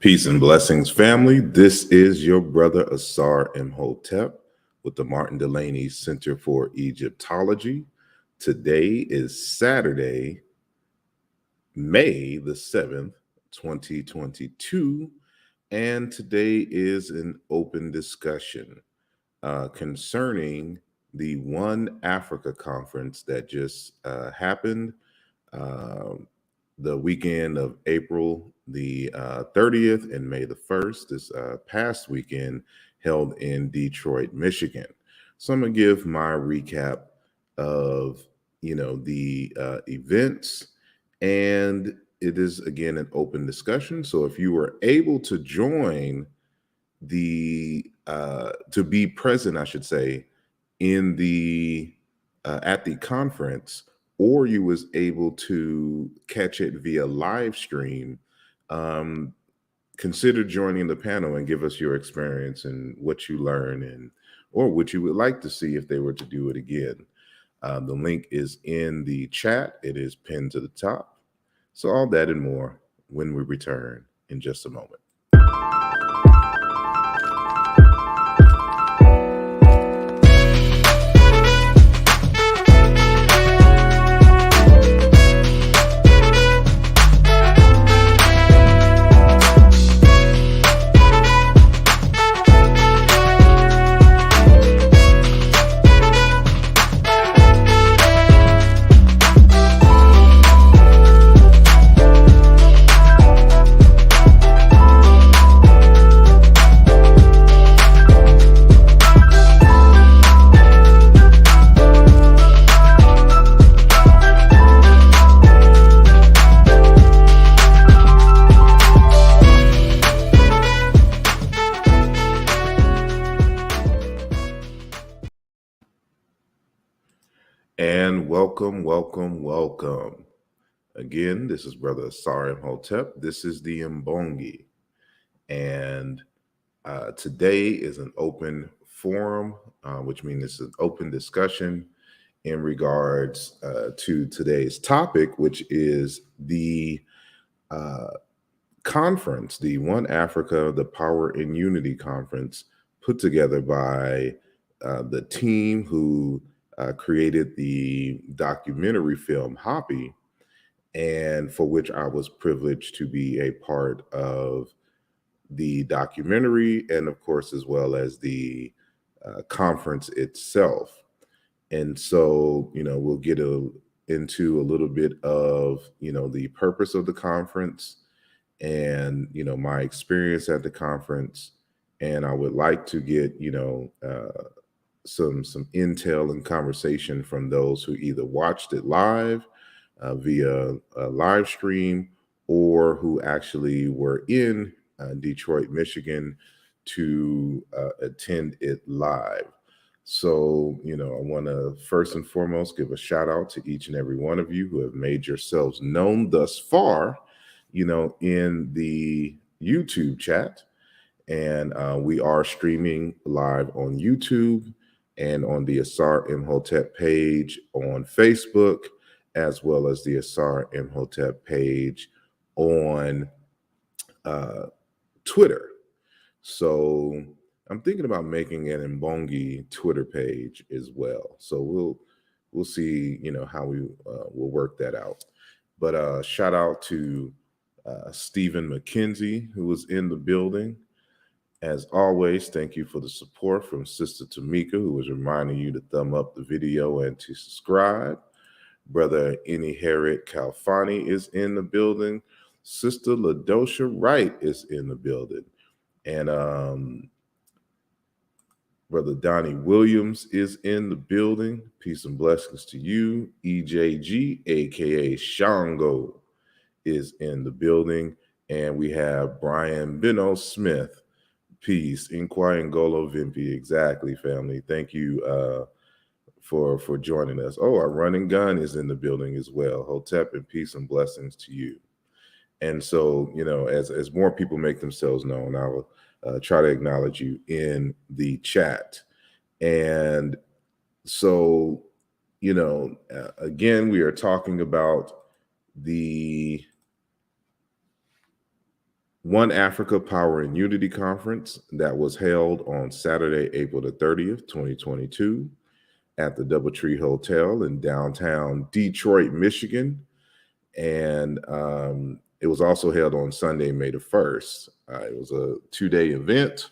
Peace and blessings, family. This is your brother asarimhotep with the Martin Delaney Center for Egyptology. Today is Saturday, May the 7th, 2022, and today is an open discussion concerning the One Africa conference that just happened the weekend of April the 30th and May the 1st, this past weekend, held in Detroit, Michigan. So I'm going to give my recap of, the events, and it is, again, an open discussion. So if you were able to join to be present, I should say, in the at the conference, or you was able to catch it via live stream, um, consider joining the panel and give us your experience and what you learned and or what you would like to see if they were to do it again. The link is in the chat. It is pinned to the top. So all that and more when we return in just a moment. And welcome. Again, this is Brother asarimhotep. This is the Mbongi. And today is an open forum, which means it's an open discussion in regards to today's topic, which is the conference, the One Africa, the Power and Unity Conference, put together by the team who created the documentary film Hoppy, and for which I was privileged to be a part of the documentary and, of course, as well as the conference itself. And so, we'll get into a little bit of, the purpose of the conference and, my experience at the conference. And I would like to get, some intel and conversation from those who either watched it live via a live stream or who actually were in Detroit, Michigan to attend it live. So, I want to first and foremost give a shout out to each and every one of you who have made yourselves known thus far, in the YouTube chat. And we are streaming live on YouTube and on the asarimhotep page on Facebook, as well as the asarimhotep page on Twitter. So I'm thinking about making an Mbongi Twitter page as well. So we'll see, how we will work that out. But shout out to Stephen McKenzie, who was in the building. As always, thank you for the support from Sister Tamika, who was reminding you to thumb up the video and to subscribe. Brother Inherit Kalfani is in the building. Sister LaDosha Wright is in the building. And Brother Donnie Williams is in the building. Peace and blessings to you. EJG, a.k.a. Shango, is in the building. And we have Brian Beno Smith. Peace. Inquire Ngolo Vimpi. Exactly, family. Thank you for joining us. Oh, our running gun is in the building as well. Hotep, and peace and blessings to you. And so, as more people make themselves known, I will try to acknowledge you in the chat. And so, again, we are talking about the One Africa Power and Unity Conference that was held on Saturday, April the 30th, 2022 at the Doubletree Hotel in downtown Detroit, Michigan. And it was also held on Sunday, May the 1st. It was a 2-day event.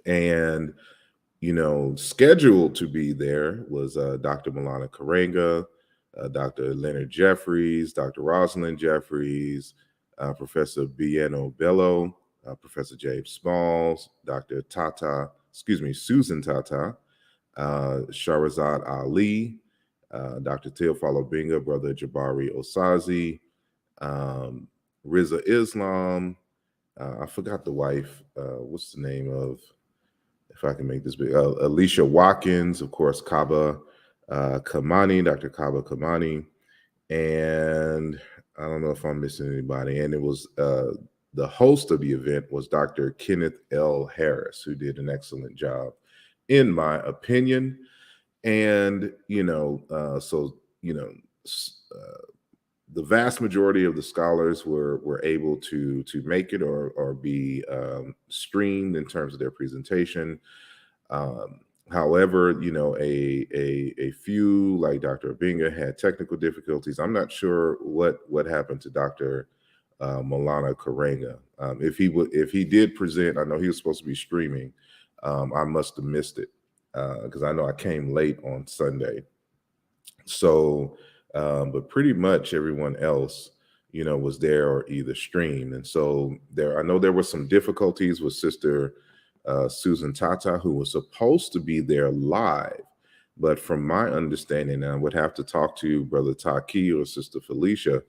And, scheduled to be there was Dr. Milana Karenga, Dr. Leonard Jeffries, Dr. Rosalind Jeffries, Professor Bieno Bello, Professor James Smalls, Dr. Susan Tata, Shahrazad Ali, Dr. Teofalo Binga, Brother Jabari Osazi, Riza Islam. I forgot the wife. What's the name of, if I can make this big? Alicia Watkins, of course, Kaba Kamani, Dr. Kaba Kamani. And I don't know if I'm missing anybody. And it was the host of the event was Dr. Kenneth L. Harris, who did an excellent job, in my opinion. And, the vast majority of the scholars were able to make it or be streamed in terms of their presentation. However, a few, like Dr. Abinga, had technical difficulties. I'm not sure what happened to Dr. Milana Karenga. If he did present, I know he was supposed to be streaming. I must have missed it because I know I came late on Sunday. So, but pretty much everyone else, was there or either streamed. And so I know there were some difficulties with Sister Susan Tata, who was supposed to be there live. But from my understanding, I would have to talk to Brother Taki or Sister Felicia,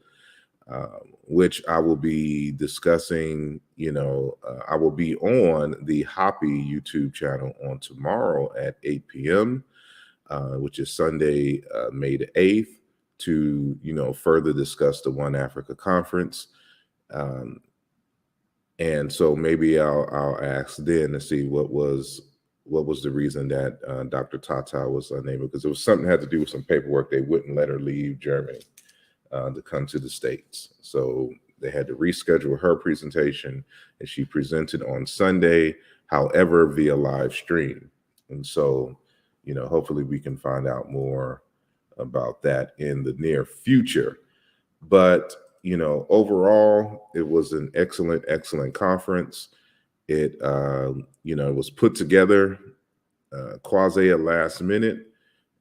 which I will be discussing. I will be on the Hoppy YouTube channel on tomorrow at 8 p.m., which is Sunday, May the 8th, to, further discuss the One Africa Conference. And so maybe I'll ask then to see what was the reason that Dr. Tata was unable, because it was something that had to do with some paperwork. They wouldn't let her leave Germany to come to the States. So they had to reschedule her presentation, and she presented on Sunday, however, via live stream. And so, hopefully we can find out more about that in the near future. But, overall, it was an excellent conference. It, it was put together quasi at last minute.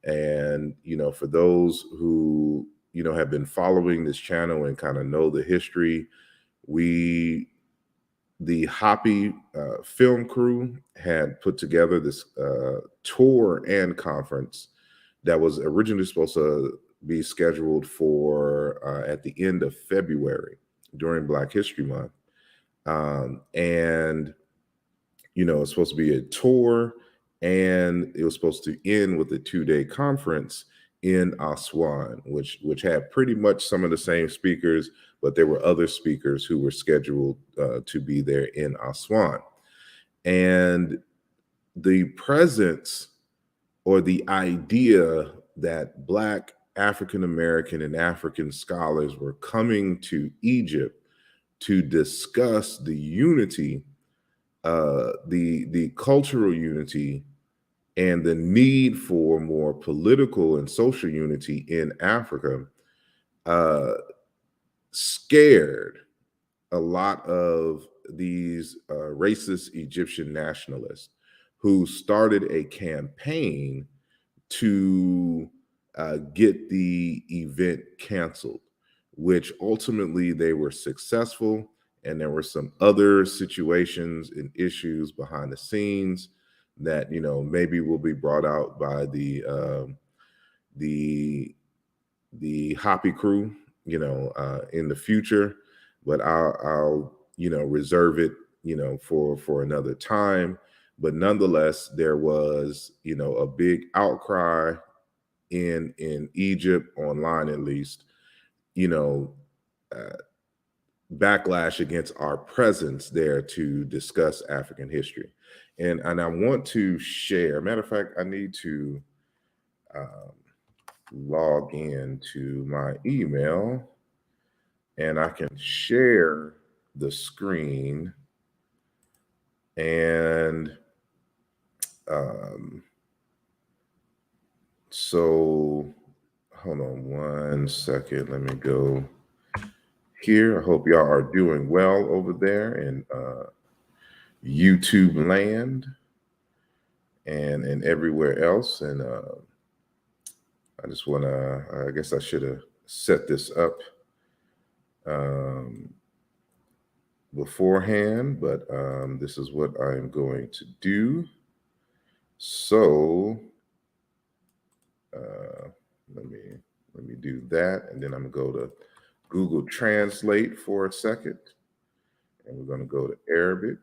And, for those who, have been following this channel and kind of know the history, the Hoppy film crew had put together this tour and conference that was originally supposed to be scheduled for at the end of February during Black History Month. And, it's supposed to be a tour, and it was supposed to end with a 2-day conference in Aswan, which had pretty much some of the same speakers, but there were other speakers who were scheduled to be there in Aswan. And the presence or the idea that Black African American and African scholars were coming to Egypt to discuss the unity, the cultural unity, and the need for more political and social unity in Africa scared a lot of these racist Egyptian nationalists who started a campaign to get the event canceled, which ultimately they were successful. And there were some other situations and issues behind the scenes that, maybe will be brought out by the Hoppy crew, in the future. But I'll reserve it, for another time. But nonetheless, there was, a big outcry in Egypt, online at least, backlash against our presence there to discuss African history. And I want to share, matter of fact, I need to log in to my email, and I can share the screen, and so hold on one second. Let me go here. I hope y'all are doing well over there in YouTube land and everywhere else. And I just want to, I guess I should have set this up beforehand, but this is what I'm going to do. So let me do that, and then I'm gonna go to Google Translate for a second, and we're gonna go to Arabic,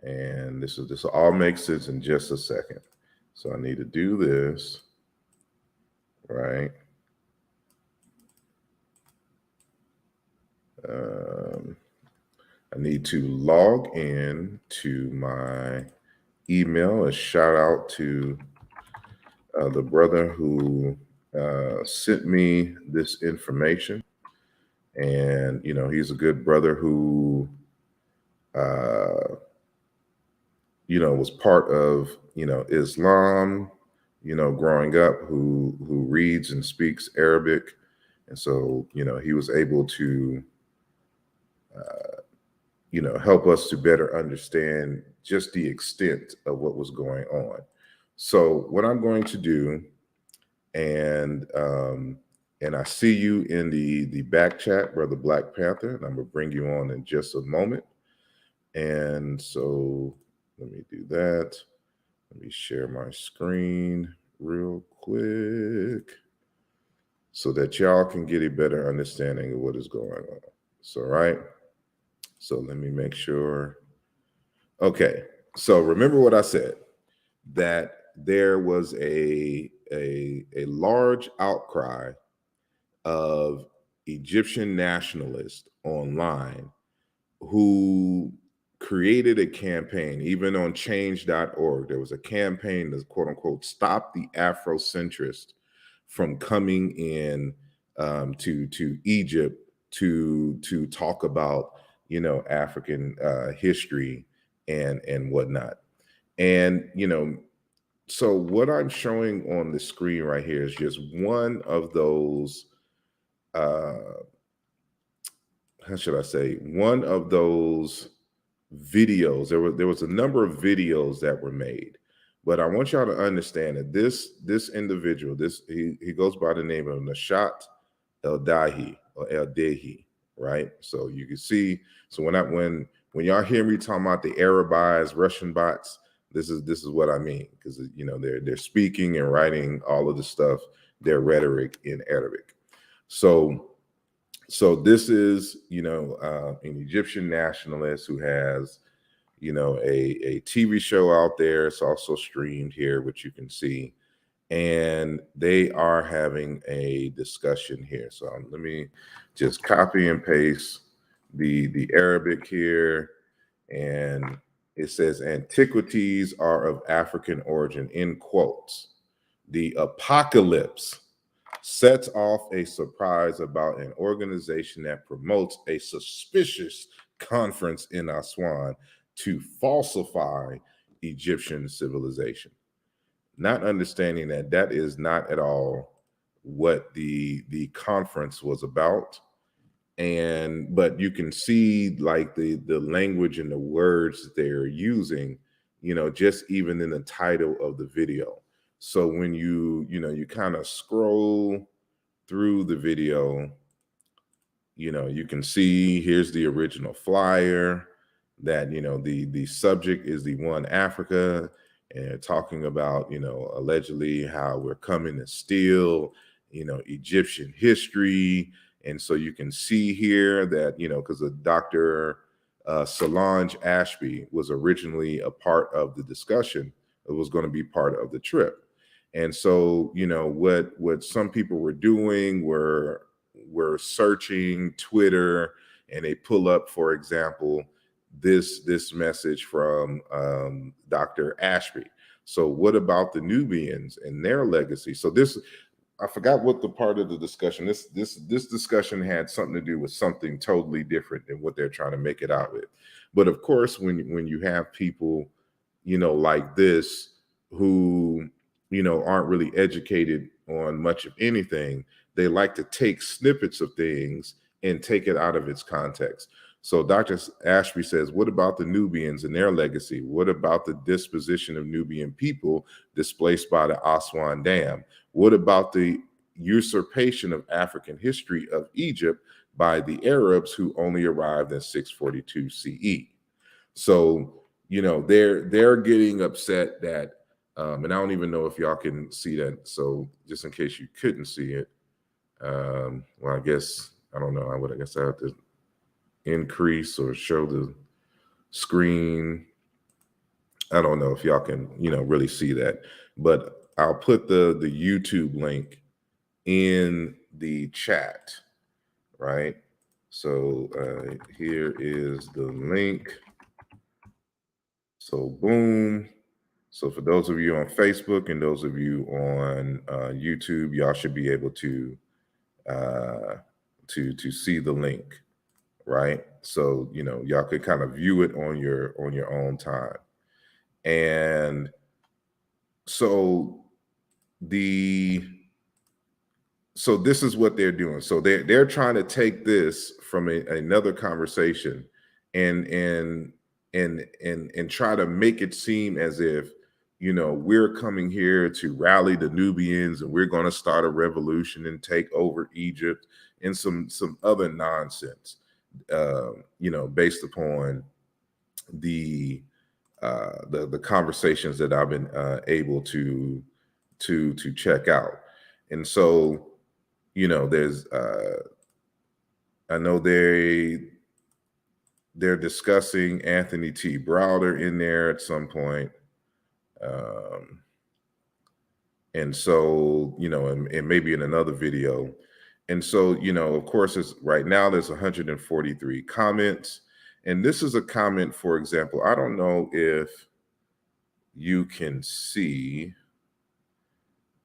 and this will all make sense in just a second. So I need to do this, right? I need to log in to my email. A shout out to the brother who sent me this information. And, you know, he's a good brother who, you know, was part of, you know, Islam, you know, growing up, who reads and speaks Arabic. And so, you know, he was able to, you know, help us to better understand just the extent of what was going on. So what I'm going to do, and I see you in the back chat, Brother Black Panther, and I'm gonna bring you on in just a moment. And so let me do that. Let me share my screen real quick so that y'all can get a better understanding of what is going on. So, right. So let me make sure. Okay. So remember what I said, that there was a large outcry of Egyptian nationalists online who created a campaign. Even on change.org, there was a campaign to quote unquote stop the Afrocentrists from coming in to Egypt to talk about, you know, African history and whatnot. And, you know, so what I'm showing on the screen right here is just one of those how should I say, one of those videos. There was a number of videos that were made, but I want y'all to understand that this individual, he goes by the name of Nashat El Dahi or El Dehi, right? So you can see. So when y'all hear me talking about the Arabized Russian bots, this is what I mean, because, you know, they're speaking and writing all of the stuff, their rhetoric in Arabic. So this is, you know, an Egyptian nationalist who has, you know, a TV show out there. It's also streamed here, which you can see. And they are having a discussion here. So let me just copy and paste the Arabic here. And it says, antiquities are of African origin, in quotes. The apocalypse sets off a surprise about an organization that promotes a suspicious conference in Aswan to falsify Egyptian civilization. Not understanding that that is not at all what the conference was about. And but you can see like the language and the words that they're using, you know, just even in the title of the video. So when you know, you kind of scroll through the video, you know, you can see here's the original flyer, that, you know, the subject is the One Africa, and talking about, you know, allegedly how we're coming to steal, you know, Egyptian history. And so you can see here that, you know, because Dr. Solange Ashby was originally a part of the discussion, it was going to be part of the trip. And so, you know, what some people were doing were searching Twitter, and they pull up, for example, this message from Dr. Ashby. So what about the Nubians and their legacy? So this, I forgot what the part of the discussion. This discussion had something to do with something totally different than what they're trying to make it out with. But of course, when you have people, like this, who aren't really educated on much of anything, they like to take snippets of things and take it out of its context. So Dr. Ashby says, what about the Nubians and their legacy? What about the disposition of Nubian people displaced by the Aswan Dam? What about the usurpation of African history of Egypt by the Arabs who only arrived in 642 CE? So, they're getting upset that, and I don't even know if y'all can see that. So just in case you couldn't see it, well, I guess, I don't know. I guess I have to increase or show the screen. I don't know if y'all can, really see that, but I'll put the YouTube link in the chat, right? So here is the link. So boom. So for those of you on Facebook and those of you on YouTube, y'all should be able to see the link, right? So y'all could kind of view it on your own time. And so this is what they're doing. So they're trying to take this from another conversation and try to make it seem as if we're coming here to rally the Nubians and we're going to start a revolution and take over Egypt and some other nonsense, based upon the conversations that I've been able to check out. And so there's I know they're discussing Anthony T. Browder in there at some point. And so, and maybe in another video. And so, of course, it's right now there's 143 comments. And this is a comment, for example, I don't know if you can see,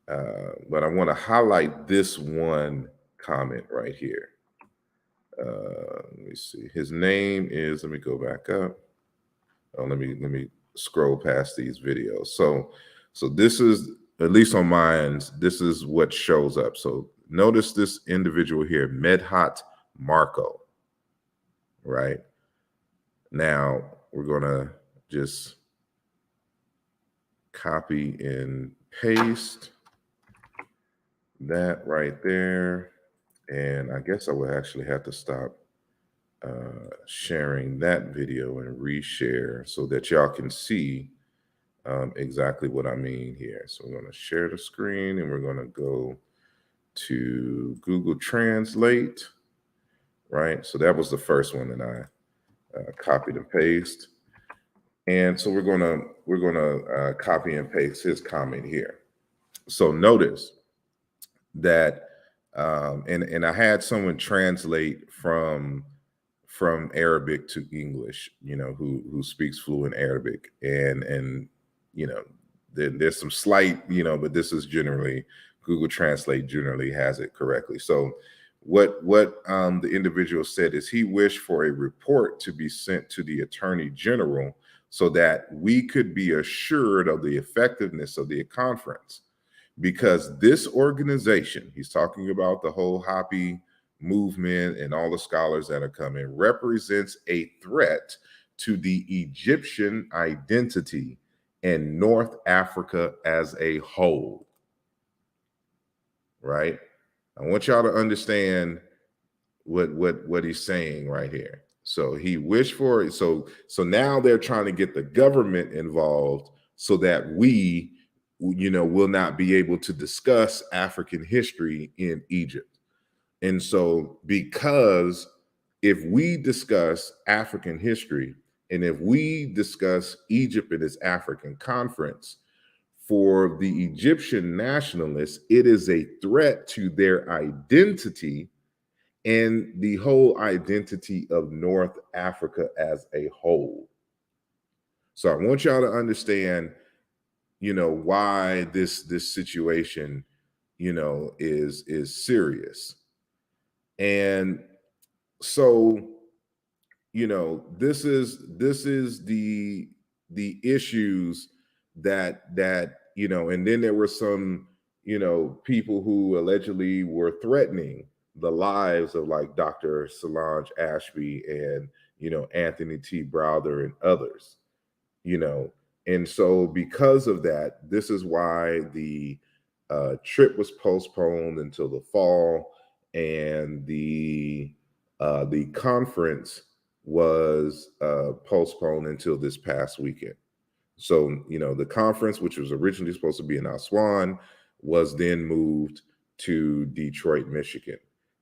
but I want to highlight this one comment right here. Let me see. His name is, let me go back up. Oh, let me scroll past these videos. So this is, at least on mine, this is what shows up. So notice this individual here, Medhat Marco, right? Now we're gonna just copy and paste that right there. And I guess I would actually have to stop sharing that video and reshare so that y'all can see exactly what I mean here. So we're going to share the screen and we're going to go to Google Translate, right? So that was the first one that I copied and pasted. And so we're going to copy and paste his comment here. So notice that, and I had someone translate from Arabic to English, who speaks fluent Arabic, and there's some slight, but this is generally, Google Translate generally has it correctly. So what the individual said is he wished for a report to be sent to the Attorney General so that we could be assured of the effectiveness of the conference, because this organization, he's talking about the whole Hopi movement and all the scholars that are coming, represents a threat to the Egyptian identity and North Africa as a whole, right? I want y'all to understand what he's saying right here. So he wished for it. So now they're trying to get the government involved so that we, will not be able to discuss African history in Egypt. And so, because if we discuss African history and if we discuss Egypt and its African conference, for the Egyptian nationalists, it is a threat to their identity and the whole identity of North Africa as a whole. So I want y'all to understand, why this situation, is serious. And so, this is the issues that and then there were some people who allegedly were threatening the lives of, like, Dr. Solange Ashby and Anthony T. Browder and others. you know and so because of that, this is why the trip was postponed until the fall, and the conference was postponed until this past weekend. So, the conference, which was originally supposed to be in Aswan, was then moved to Detroit, Michigan.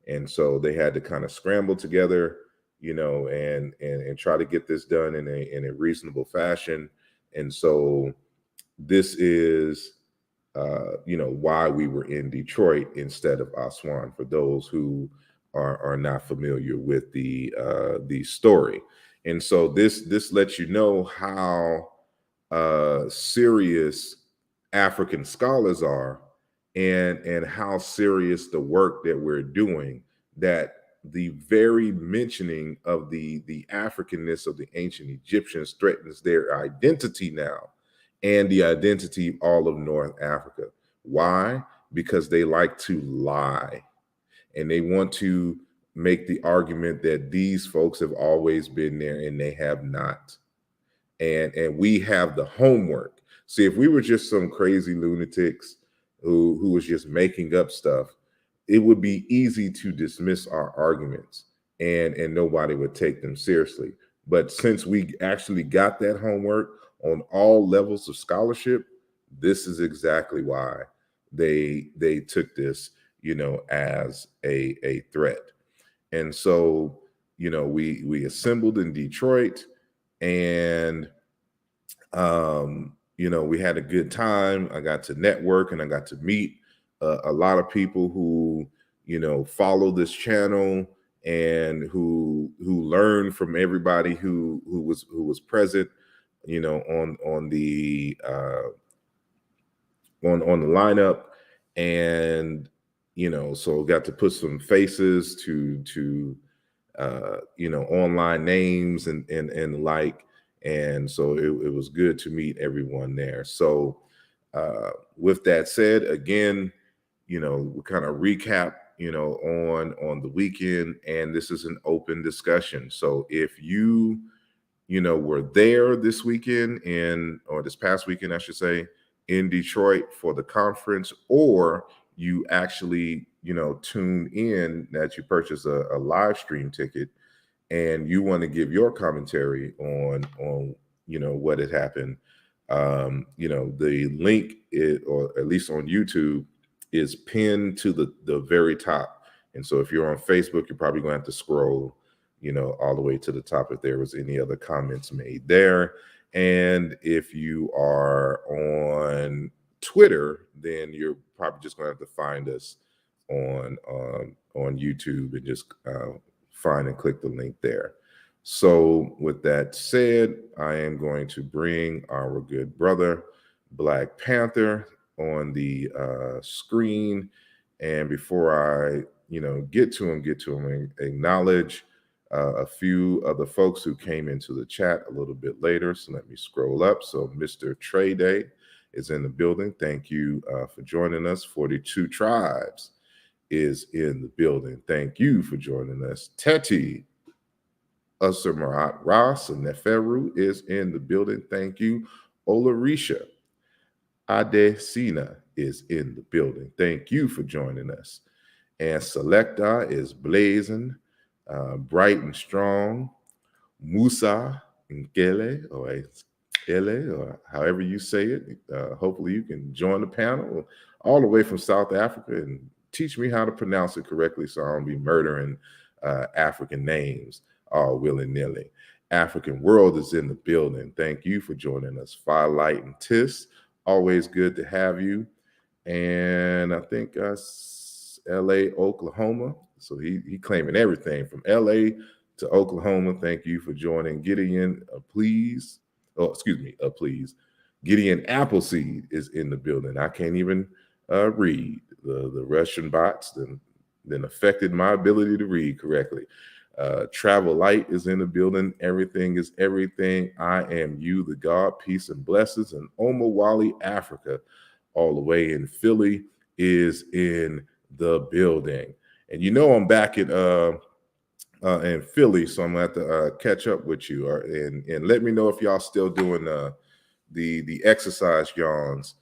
And so they had to kind of scramble together, and try to get this done in a reasonable fashion. And so this is why we were in Detroit instead of Aswan, for those who are not familiar with the story. And so this lets you know how serious African scholars are, and how serious the work that we're doing, that the very mentioning of the Africanness of the ancient Egyptians threatens their identity now, and the identity of all of North Africa. Why? Because they like to lie, and they want to make the argument that these folks have always been there, and they have not. And we have the homework. See, if we were just some crazy lunatics who was just making up stuff, it would be easy to dismiss our arguments, and nobody would take them seriously. But since we actually got that homework on all levels of scholarship, this is exactly why they took this, as a threat. And so, we assembled in Detroit, and we had a good time. I got to network, and I got to meet a lot of people who follow this channel, and who learn from everybody who was present, on the on the lineup. And so got to put some faces to online names and the like. And so it was good to meet everyone there. So with that said, again, we kind of recap, on the weekend, and this is an open discussion. So if you were there this weekend, or this past weekend, I should say, in Detroit for the conference, or you actually, tuned in, that you purchased a live stream ticket, and you want to give your commentary on what had happened, the link, or at least on YouTube, is pinned to the very top. And so if you're on Facebook, you're probably going to have to scroll all the way to the top if there was any other comments made there. And if you are on Twitter, then you're probably just going to have to find us on YouTube, and just find and click the link there. So with that said, I am going to bring our good brother Black Panther on the screen. And before I get to him and acknowledge a few of the folks who came into the chat a little bit later. So let me scroll up. So Mr. Trey Day is in the building. Thank you for joining us. 42 Tribes is in the building. Thank you for joining us. Teti Usamarat Ross and Neferu is in the building. Thank you. Olarisha Adesina is in the building. Thank you for joining us. And Selecta is blazing, bright and strong. Musa Nkele, or Ele, or however you say it. Hopefully you can join the panel all the way from South Africa and teach me how to pronounce it correctly, so I don't be murdering African names all willy-nilly. African World is in the building. Thank you for joining us. Firelight and Tis, always good to have you. And I think LA, Oklahoma. So he claiming everything from LA to Oklahoma. Thank you for joining. Gideon, please. Oh, excuse me, please. Gideon Appleseed is in the building. I can't even read. the Russian bots then affected my ability to read correctly. Travel Light is in the building. Everything is everything. I am you, the God, peace and blessings. And Omawali, Africa, all the way in Philly, is in the building. And I'm back in Philly, so I'm gonna have to catch up with you, and let me know if y'all still doing the exercise yawns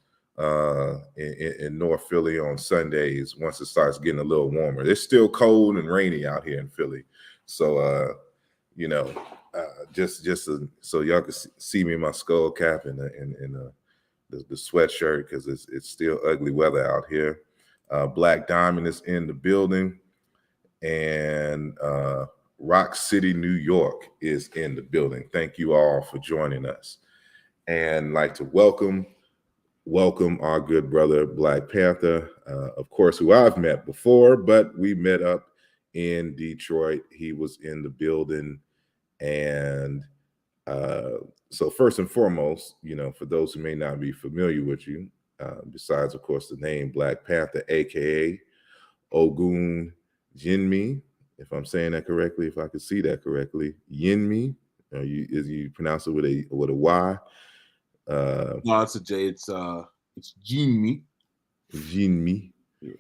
in North Philly on Sundays once it starts getting a little warmer. It's still cold and rainy out here in Philly, so just so y'all can see me in my skull cap and the sweatshirt, because it's still ugly weather out here. Black Diamond is in the building, and Rock City, New York is in the building. Thank you all for joining us, and like to welcome our good brother Black Panther, of course, who I've met before, but we met up in Detroit. He was in the building, and so first and foremost, for those who may not be familiar with you, besides of course the name Black Panther, aka Ogun Jinmi, if I'm saying that correctly, if I could see that correctly, Yinmi, you pronounce it with a Y? No, it's a J. It's Jinmi. Jinmi. Yeah.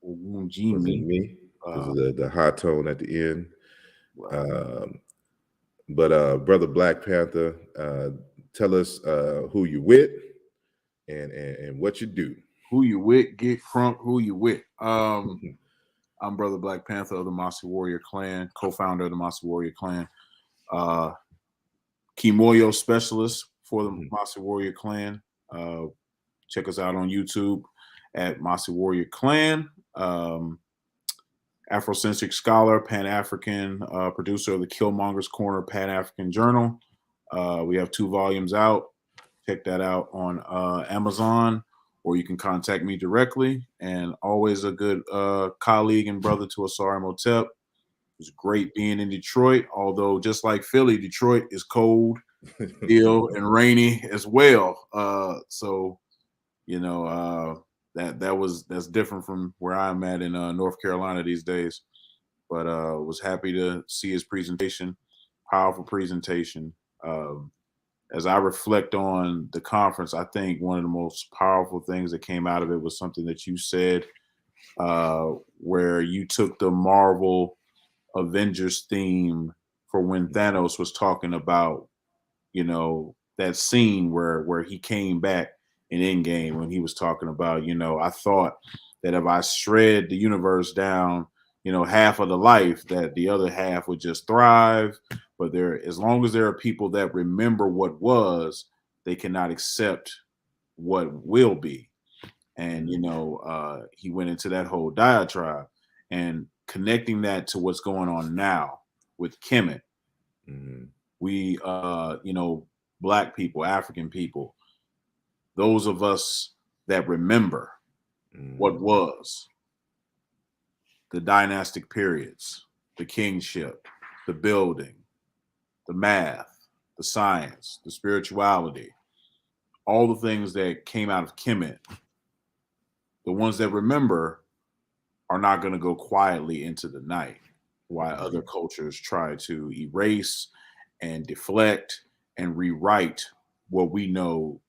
Jinmi. Because of the high tone at the end. Wow. But brother Black Panther, tell us who you with and what you do. Who you with? Get crunk. Who you with? I'm brother Black Panther of the Mossy Warrior Clan, co-founder of the Mossy Warrior Clan, Kimoyo specialist for the Mossy Warrior Clan. Check us out on YouTube at Mossy Warrior Clan. Afrocentric scholar, Pan-African, producer of the Killmonger's Corner Pan-African Journal. We have 2 volumes out. Check that out on Amazon, or you can contact me directly. And always a good colleague and brother to asarimhotep. It was great being in Detroit, although just like Philly, Detroit is cold, ill, and rainy as well. So, that's different from where I'm at in North Carolina these days. But was happy to see his presentation, powerful presentation. As I reflect on the conference, I think one of the most powerful things that came out of it was something that you said, where you took the Marvel Avengers theme for when Thanos was talking about, that scene where he came back in Endgame, when he was talking about, I thought that if I shred the universe down, half of the life, that the other half would just thrive. But as long as there are people that remember what was, they cannot accept what will be. And, he went into that whole diatribe and connecting that to what's going on now with Kemet. We, Black people, African people, those of us that remember what was, the dynastic periods, the kingship, the building, the math, the science, the spirituality, all the things that came out of Kemet, the ones that remember are not going to go quietly into the night, while other cultures try to erase and deflect and rewrite what we know,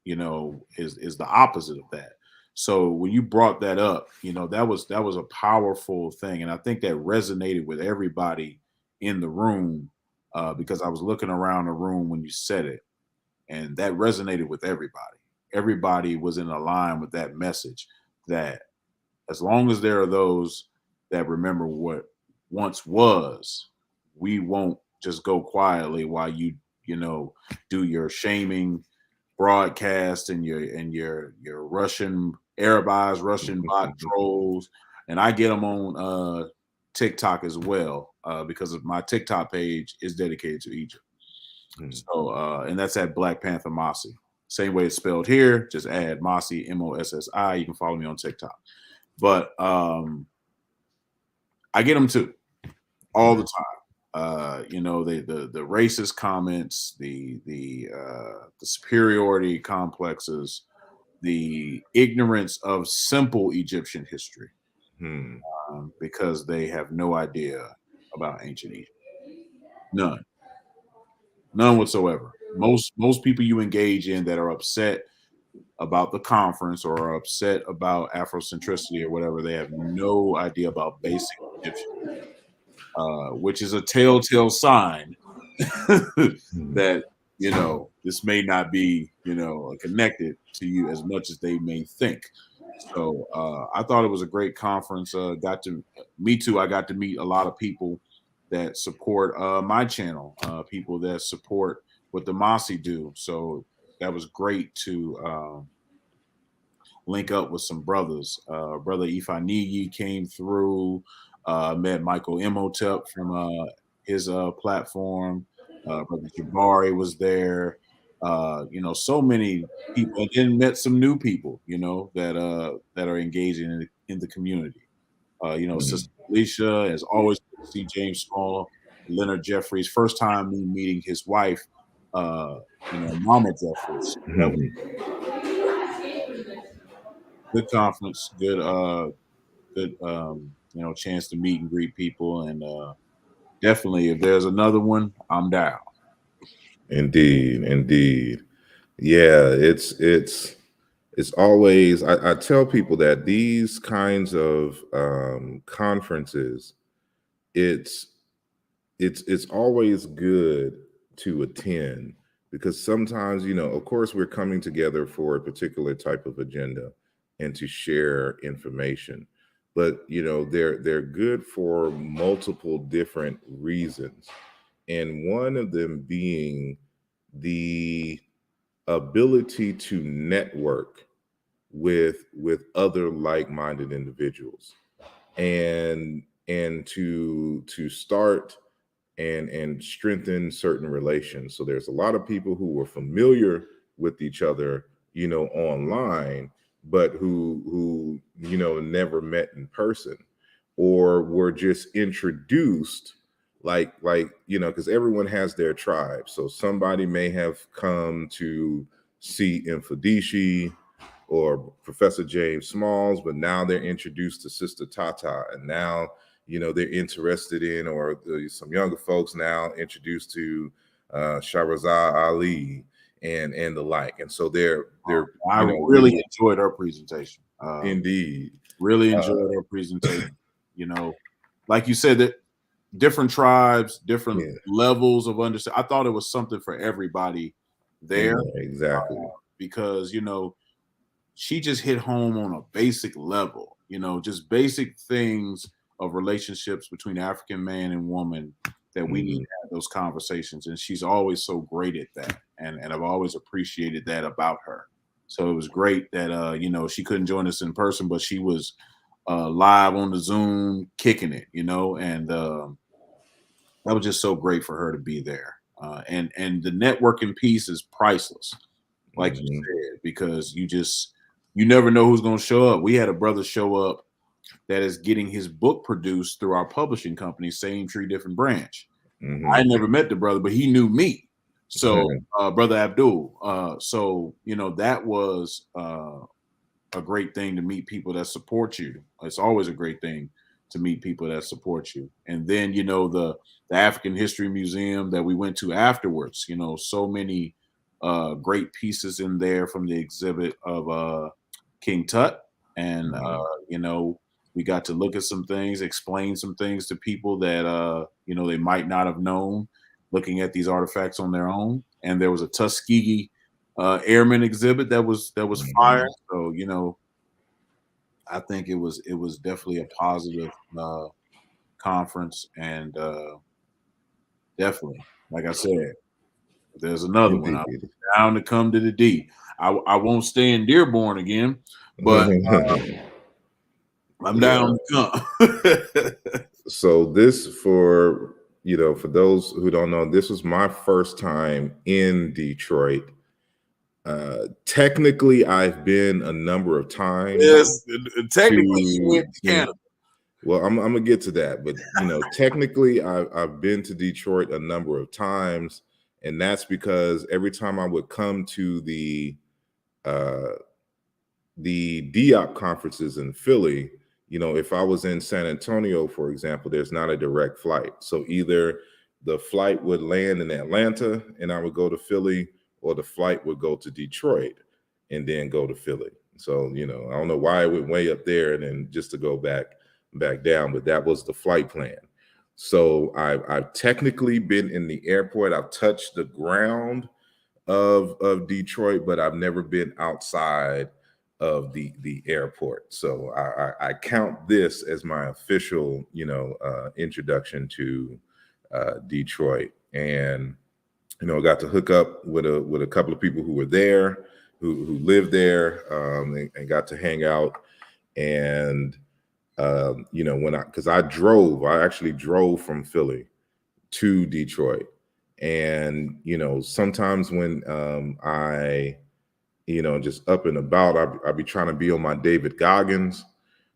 is the opposite of that. So when you brought that up, that was a powerful thing, and I think that resonated with everybody in the room, because I was looking around the room when you said it, and that resonated with everybody. Everybody was in a line with that message, that as long as there are those that remember what once was, we won't just go quietly while you do your shaming broadcast and your Russian Arabized Russian bot trolls. And I get them on TikTok as well, because of my TikTok page is dedicated to Egypt. So and that's at Black Panther Mossy. Same way it's spelled here, just add Mossy, Mossi. You can follow me on TikTok. But I get them too, all the time. The racist comments, the superiority complexes, the ignorance of simple Egyptian history, Hmm. because they have no idea about ancient Egypt. None, none whatsoever. Most people you engage in that are upset about the conference or are upset about Afrocentricity or whatever, they have no idea about basic Egyptian, which is a telltale sign Hmm. that this may not be connected to you as much as they may think. So I thought it was a great conference. Got to Me too. I got to meet a lot of people that support my channel, people that support what the Mossy do. So that was great to link up with some brothers. Brother Ifanigi came through, met Michael Imhotep from his platform. Brother Jabari was there. So many people, and then met some new people, that are engaging in the community. Hmm. Sister Alicia, as always, good to see James Small, Leonard Jeffries. First time me meeting his wife, Mama Jeffries. So that was Hmm. a good conference, good chance to meet and greet people, and definitely if there's another one, I'm down. Indeed, indeed. Yeah, it's always I tell people that these kinds of conferences, it's it's always good to attend because sometimes, of course, we're coming together for a particular type of agenda and to share information, but they're good for multiple different reasons, and one of them being the ability to network with other like-minded individuals, and to start and strengthen certain relations. So there's a lot of people who were familiar with each other, online, but who never met in person, or were just introduced, because everyone has their tribe. So somebody may have come to see Infodici or Professor James Smalls, but now they're introduced to Sister Tata, and now they're interested in, or some younger folks now introduced to Shahrazad Ali and the like, and so they're I really really enjoyed her presentation. indeed. Really uh, enjoyed her presentation. You know, like you said, that different tribes, different yeah, levels of understanding. I thought it was something for everybody in there, there, exactly. because she just hit home on a basic level, just basic things of relationships between African man and woman that we need Hmm. to have those conversations. And she's always so great at that. And I've always appreciated that about her. So it was great that, she couldn't join us in person, but she was live on the Zoom kicking it, and that was just so great for her to be there. And the networking piece is priceless, like you Hmm. said, because you never know who's going to show up. We had a brother show up that is getting his book produced through our publishing company, Same Tree, Different Branch. I Hmm. never met the brother, but he knew me. So, Brother Abdul. So, that was a great thing to meet people that support you. It's always a great thing to meet people that support you. And then, the African History Museum that we went to afterwards, so many great pieces in there from the exhibit of King Tut. And, Hmm. we got to look at some things, explain some things to people that, they might not have known looking at these artifacts on their own. And there was a Tuskegee airman exhibit that was fire. Hmm. So, I think it was definitely a positive conference, and definitely, like I said, if there's another one, I'm Indeed. down to come to the D. I won't stay in Dearborn again, but I'm Yeah. down to come. So this, for those who don't know, this was my first time in Detroit. Technically, I've been a number of times Yes, technically you went to to. Canada. Well, I'm gonna get to that, but technically, I've been to Detroit a number of times, and that's because every time I would come to the uh, the DOP conferences in Philly, if I was in San Antonio, for example, there's not a direct flight. So either the flight would land in Atlanta and I would go to Philly, or the flight would go to Detroit and then go to Philly. So, I don't know why it went way up there and then just to go back down, but that was the flight plan. So I've technically been in the airport. I've touched the ground of Detroit, but I've never been outside of the airport. So I count this as my official, introduction to Detroit. And I got to hook up with a couple of people who were there, who lived there, and got to hang out. And because I actually drove from Philly to Detroit. And sometimes when I just up and about, I be trying to be on my David Goggins.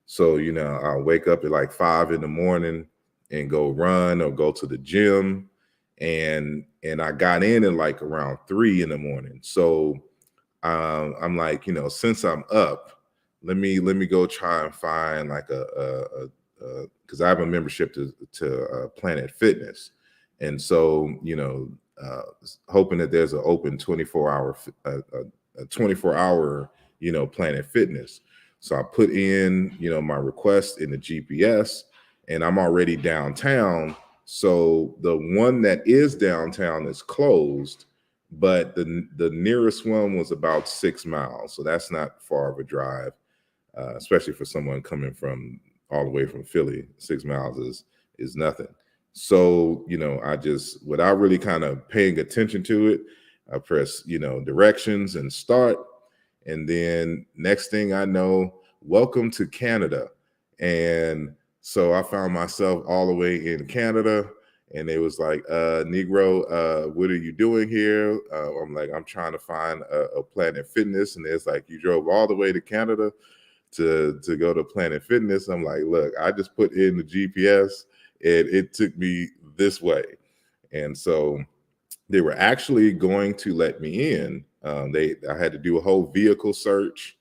So I'll wake up at like 5 a.m. and go run or go to the gym. And I got in at like around 3 a.m. So I'm like, since I'm up, let me go try and find like because I have a membership to Planet Fitness, and so hoping that there's an open 24-hour a 24-hour Planet Fitness. So I put in my request in the GPS, and I'm already downtown. So the one that is downtown is closed, but the nearest one was about 6 miles. So that's not far of a drive, especially for someone coming from all the way from Philly. 6 miles is nothing. So, I just, without really kind of paying attention to it, I press, directions and start. And then next thing I know, welcome to Canada. And so I found myself all the way in Canada. And they was like, Negro, what are you doing here? I'm like, I'm trying to find a Planet Fitness. And it's like, you drove all the way to Canada to go to Planet Fitness. I'm like, look, I just put in the GPS and it took me this way. And so they were actually going to let me in. I had to do a whole vehicle search,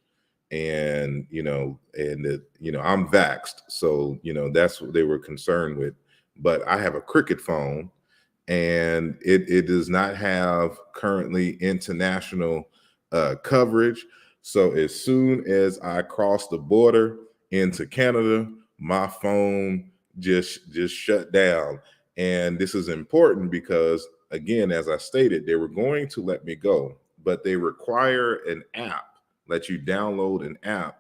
and I'm vaxxed, so that's what they were concerned with. But I have a Cricket phone, and it does not have currently international coverage. So as soon as I crossed the border into Canada, my phone just shut down. And this is important because, again, as I stated, they were going to let me go, but they require an app, let you download an app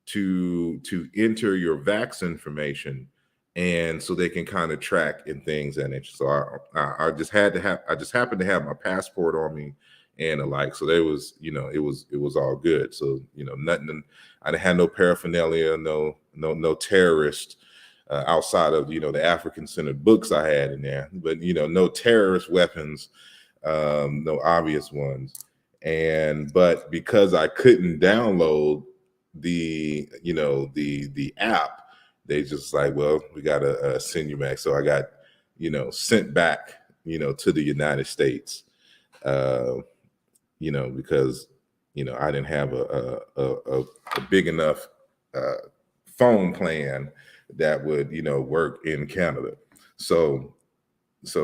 to enter your vax information, and so they can kind of track and things in it. So I just happened to have my passport on me and the like. So there was, it was all good. So nothing. I didn't have no paraphernalia, no terrorist outside of the African centered books I had in there, but no terrorist weapons, no obvious ones. But because I couldn't download the app, they just like, well, we gotta send you back. So I got sent back to the United States, because I didn't have a big enough phone plan that would work in Canada. So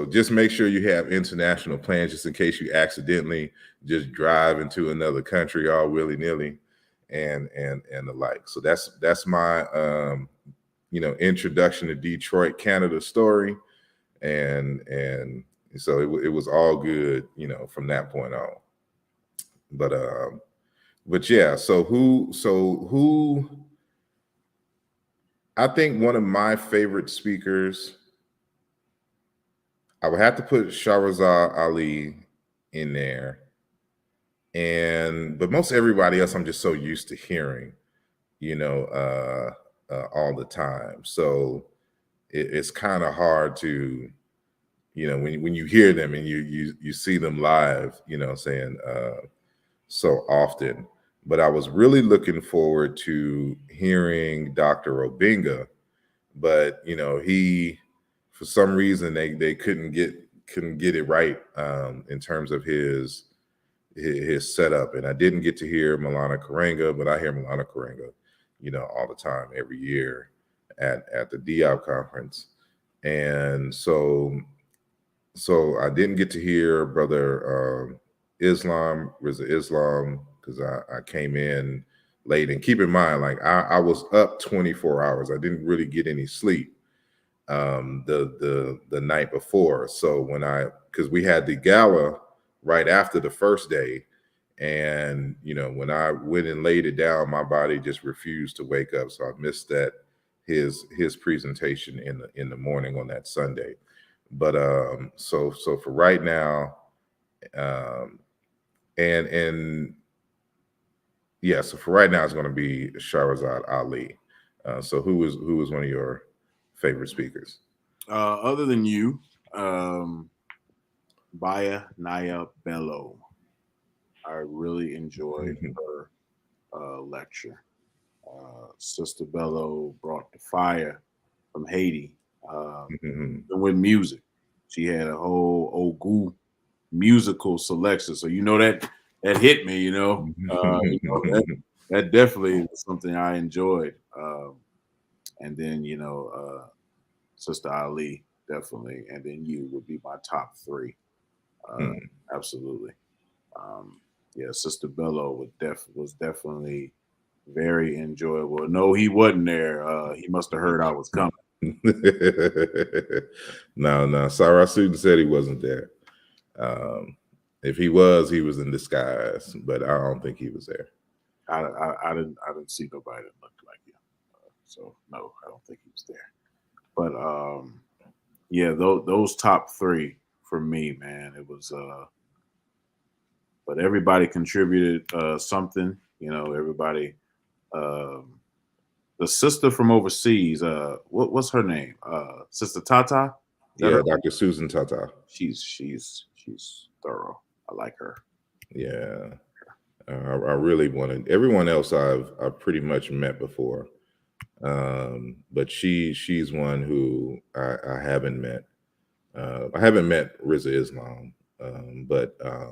just make sure you have international plans, just in case you accidentally just drive into another country all willy-nilly and the like. So that's my introduction to Detroit, Canada story. And so it was all good, from that point on. But yeah, so who I think one of my favorite speakers, I would have to put Shahrazad Ali in there. But most everybody else I'm just so used to hearing, all the time. So it's kind of hard to, when you hear them and you see them live, saying so often. But I was really looking forward to hearing Dr. Obinga, but he, for some reason, they couldn't get it right in terms of his his setup. And I didn't get to hear Milana Karenga, but I hear Milana Karenga, all the time, every year at the Diop conference. And so I didn't get to hear Brother Riza Islam, because I came in late. And keep in mind, like I was up 24 hours. I didn't really get any sleep the night before. So because we had the gala right after the first day, and when I went and laid it down, my body just refused to wake up. So I missed his presentation in the morning on that Sunday. But so for right now, and yeah, so for right now it's going to be Shahrazad Ali. So who was one of your favorite speakers? Other than you, Baya Naya Bello. I really enjoyed her lecture. Sister Bello brought the fire from Haiti. And with music, she had a whole Ogu musical selection. So that hit me. That definitely was something I enjoyed. And then Sister Ali definitely, and then you would be my top three. Absolutely. Yeah, Sister Bello was definitely very enjoyable. No, he wasn't there. He must have heard I was coming. No. Sarah Sudin said he wasn't there. If he was in disguise, but I don't think he was there. I didn't see nobody that looked like him. So no, I don't think he was there. But yeah, those top three for me, man, it was but everybody contributed something, everybody. The sister from overseas, what's her name? Sister Tata? Yeah, Dr. Susan Tata. She's thorough. I like her. Yeah. I really wanted everyone else I've pretty much met before. But she's one who I haven't met. I haven't met Riza Islam, but I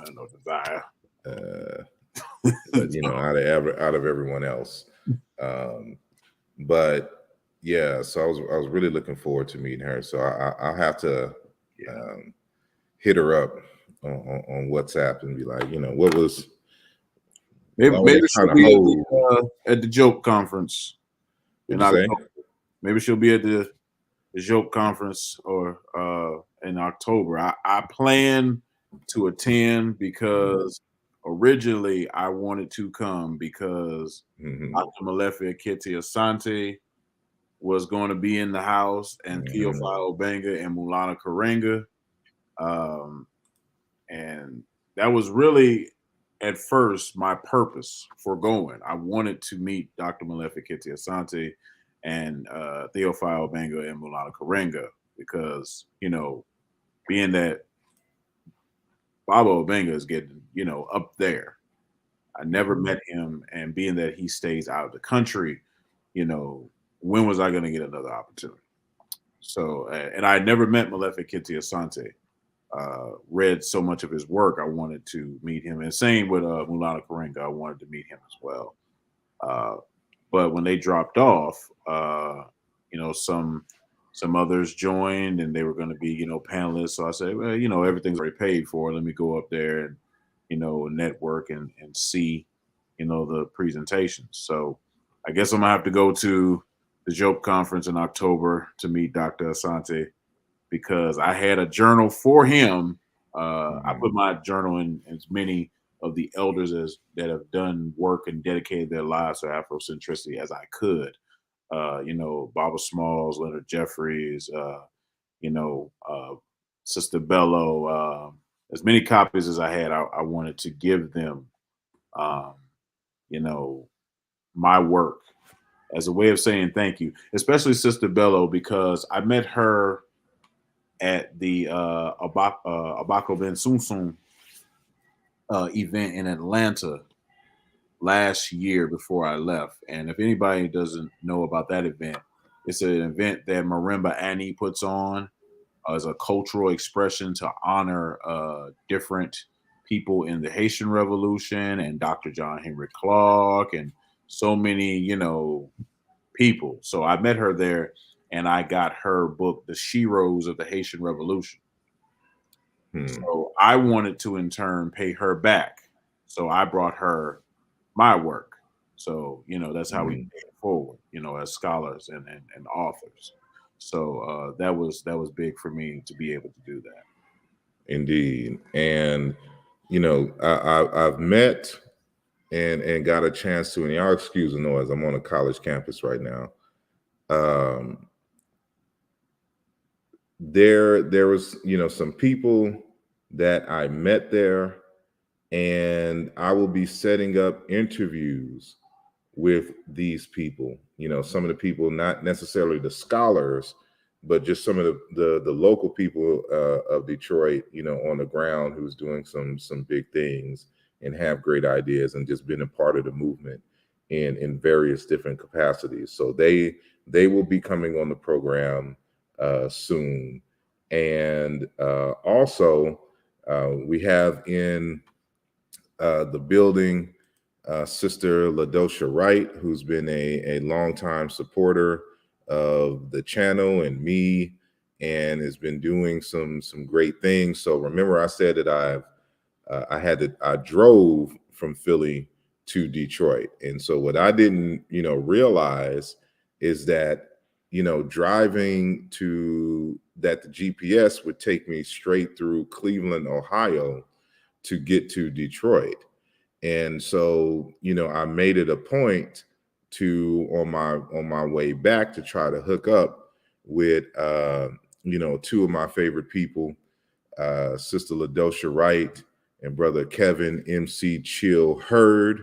have no desire. But out of everyone else. But yeah, so I was really looking forward to meeting her. So I'll have to hit her up on WhatsApp and be like, what was maybe she'll be at the Joke Conference. Maybe she'll be at the Joke Conference or in October. I plan to attend because originally I wanted to come because Dr. Malefi Akiti Asante was going to be in the house, and Theophile Obenga and Mulana Karenga. And that was really at first my purpose for going. I wanted to meet Dr. Malefi Akiti Asante and Theophile Obenga and Mulana Karenga because, being that Baba Obenga is getting, up there. I never met him, and being that he stays out of the country, when was I going to get another opportunity? So, and I never met Malefi Akiti Asante. Read so much of his work, I wanted to meet him. And same with Mulana Karenga, I wanted to meet him as well. But when they dropped off, some others joined, and they were going to be, panelists. So I said, well, everything's already paid for. Let me go up there and, network and see, the presentations. So I guess I'm gonna have to go to the Joke Conference in October to meet Dr. Asante because I had a journal for him. I put my journal in as many of the elders that have done work and dedicated their lives to Afrocentricity as I could. Baba Smalls, Leonard Jeffries, Sister Bello, as many copies as I had, I wanted to give them, my work as a way of saying thank you, especially Sister Bello, because I met her at the Abako Ben Sunsun event in Atlanta last year before I left. And if anybody doesn't know about that event, it's an event that Marimba Annie puts on as a cultural expression to honor different people in the Haitian Revolution and Dr. John Henry Clark and so many, people. So I met her there and I got her book, The Sheroes of the Haitian Revolution. So I wanted to in turn pay her back. So I brought her my work. So, that's how we pay it forward, as scholars and authors. So that was big for me to be able to do that. Indeed. And I've met and got a chance to, and y'all excuse the noise, I'm on a college campus right now. There was some people that I met there, and I will be setting up interviews with these people. Some of the people, not necessarily the scholars, but just some of the local people of Detroit, on the ground, who's doing some big things and have great ideas and just been a part of the movement in various different capacities. So they will be coming on the program soon. And also we have in the building Sister LaDosha Wright, who's been a longtime supporter of the channel and me, and has been doing some great things. So remember, I said that I drove from Philly to Detroit, and so what I didn't realize is that driving to that the GPS would take me straight through Cleveland, Ohio, to get to Detroit. And so, I made it a point to on my way back to try to hook up with two of my favorite people, Sister LaDosha Wright and Brother Kevin MC Chill Hurd.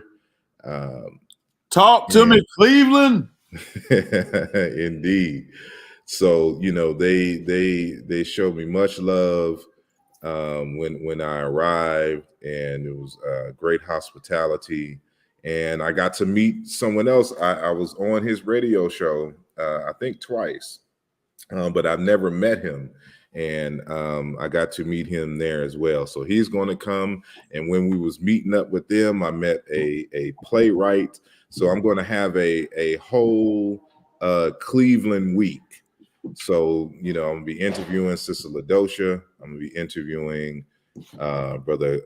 Talk to me, Cleveland. Indeed. So, they showed me much love when I arrived, and it was great hospitality. And I got to meet someone else. I was on his radio show, I think twice, but I've never met him. And I got to meet him there as well. So he's going to come. And when we was meeting up with them, I met a playwright. So I'm going to have a whole Cleveland week. So, I'm going to be interviewing Sister LaDosha. I'm going to be interviewing Brother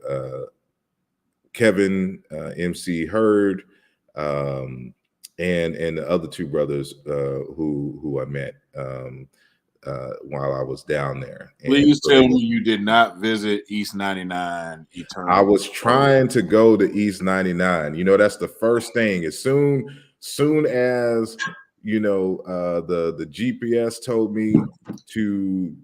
Kevin MC Hurd, and the other two brothers who I met while I was down there. Please tell me you did not visit East 99 Eternal. I was trying to go to East 99. That's the first thing. As soon as the GPS told me to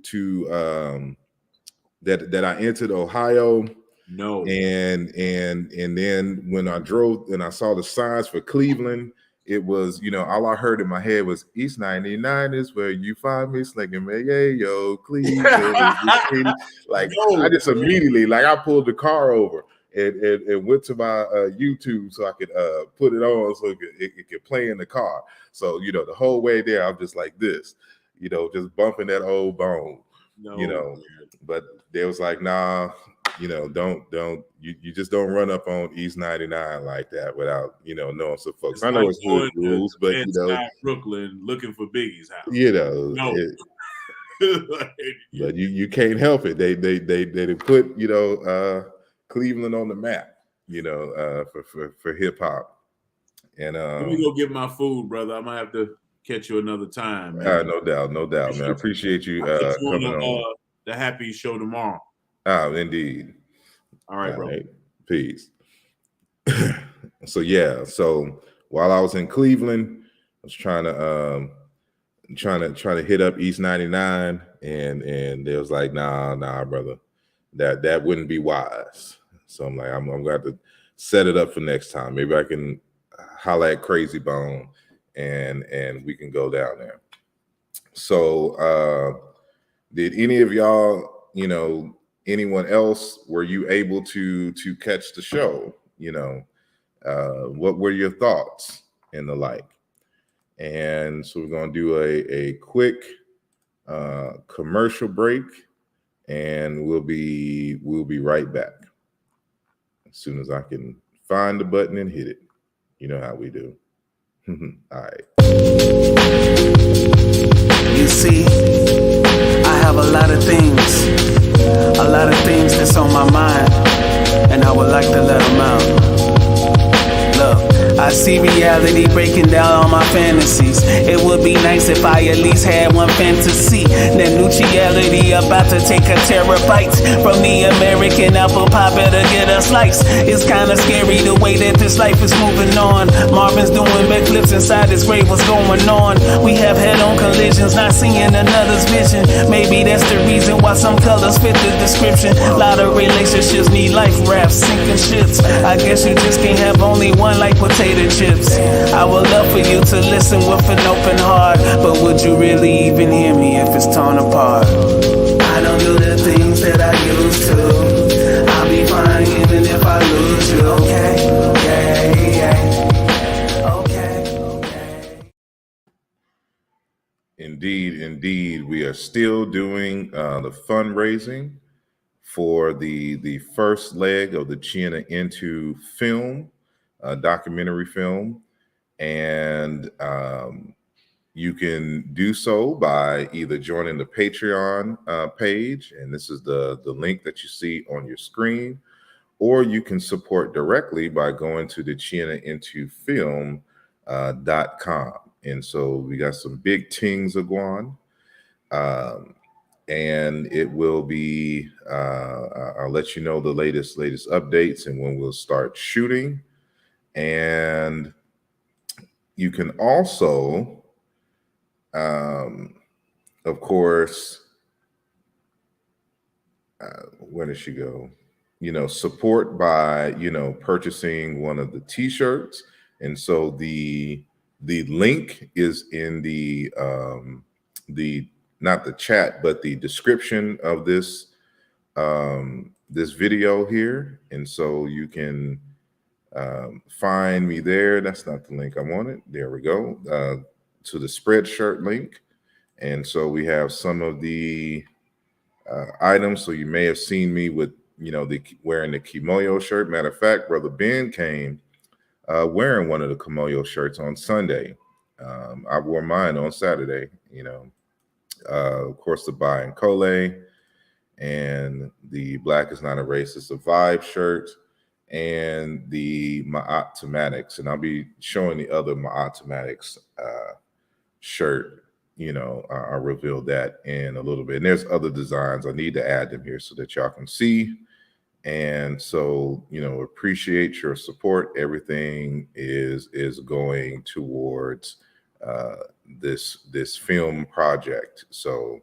that I entered Ohio. No. And then when I drove and I saw the signs for Cleveland, it was, all I heard in my head was East 99 is where you find me slinging me, yeah, yo, Cleveland. Like, no. I just immediately, I pulled the car over and went to my YouTube so I could put it on so it could play in the car. So, the whole way there, I'm just like this, just bumping that old bone, but they was like, nah, don't you just don't run up on East 99 like that without knowing some folks. I know it's hood rules, but Brooklyn looking for Biggie's house. No. But you can't help it. They put Cleveland on the map, for hip hop. And let me go get my food, brother. I might have to catch you another time, man. No doubt, man. I appreciate you coming on the Happy Show tomorrow. Indeed. All right, bro. Peace. So while I was in Cleveland, I was trying to hit up East 99, and they was like, nah, brother, that wouldn't be wise. So I'm like, I'm going to set it up for next time. Maybe I can holler at Crazy Bone, and we can go down there. So did any of y'all, anyone else, were you able to catch the show? What were your thoughts and the like? And so we're going to do a quick commercial break, and we'll be right back. soon as I can find the button and hit it. You know how we do. All right. You see, I have a lot of things that's on my mind, and I would like to let them out. Look, I see reality breaking down all my fantasies. It would be nice if I at least had one fantasy. That neutrality about to take a terabyte from the American apple pie, better get a slice. It's kinda scary the way that this life is moving on. Marvin's doing backflips inside his grave, what's going on? We have head-on collisions, not seeing another's vision. Maybe that's the reason why some colors fit the description. A lot of relationships need life rafts, sinking ships. I guess you just can't have only one like potato chips. I would love for you to listen with an open heart, but would you really even hear me if it's torn apart? I don't do the things that I used to. I'll be fine even if I lose you. Okay. Indeed, we are still doing the fundraising for the first leg of the China Into film, documentary film, and you can do so by either joining the Patreon page, and this is the link that you see on your screen, or you can support directly by going to the ChinaIntoFilm.com. And so we got some big things going. And it will be, I'll let you know the latest updates and when we'll start shooting. And you can also, of course, where did she go? Support by, purchasing one of the t-shirts. And so the link is in the not the chat, but the description of this this video here. And so you can find me there. That's not the link I wanted. There we go. To the Spreadshirt link. And so we have some of the items. So you may have seen me with, wearing the Kimoyo shirt. Matter of fact, Brother Ben came wearing one of the Kimoyo shirts on Sunday. I wore mine on Saturday, of course, the Bai and Kole and the Black is Not a Racist, a Vibe shirt, and the Ma'at Tematics. And I'll be showing the other Ma'at Tematics shirt. I'll reveal that in a little bit. And there's other designs. I need to add them here so that y'all can see. And so, appreciate your support. Everything is going towards this film project. So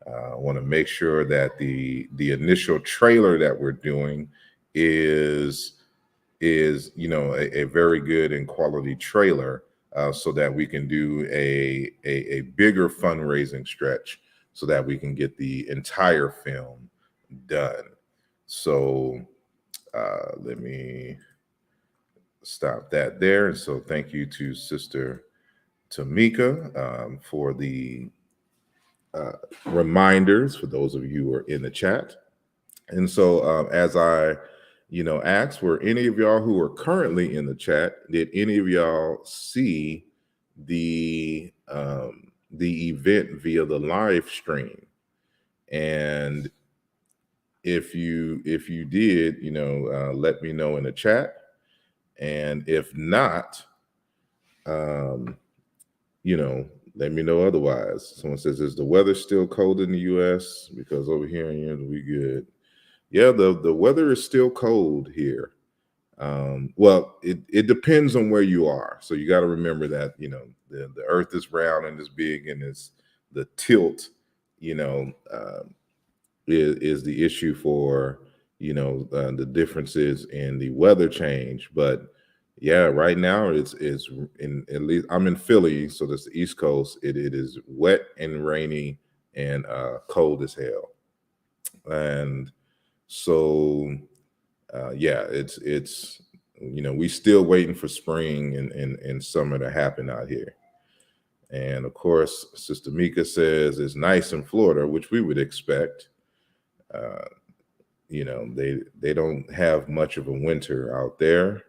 I want to make sure that the initial trailer that we're doing is a very good and quality trailer, so that we can do a bigger fundraising stretch so that we can get the entire film done. So let me stop that there. And so thank you to Sister Tamika for the reminders for those of you who are in the chat. And so as I asked, were any of y'all who are currently in the chat, did any of y'all see the event via the live stream? And if you did, let me know in the chat. And if not, let me know otherwise. Someone says, is the weather still cold in the US? Because over here in Europe, we good. Yeah, the weather is still cold here. Well, it depends on where you are. So you got to remember that, the earth is round and is big, and it's the tilt, is the issue for, the differences in the weather change. But yeah, right now it's in, at least I'm in Philly, so that's the East Coast. It is wet and rainy and cold as hell. And so yeah, it's we still waiting for spring and summer to happen out here. And of course, Sister Mika says it's nice in Florida, which we would expect. they don't have much of a winter out there.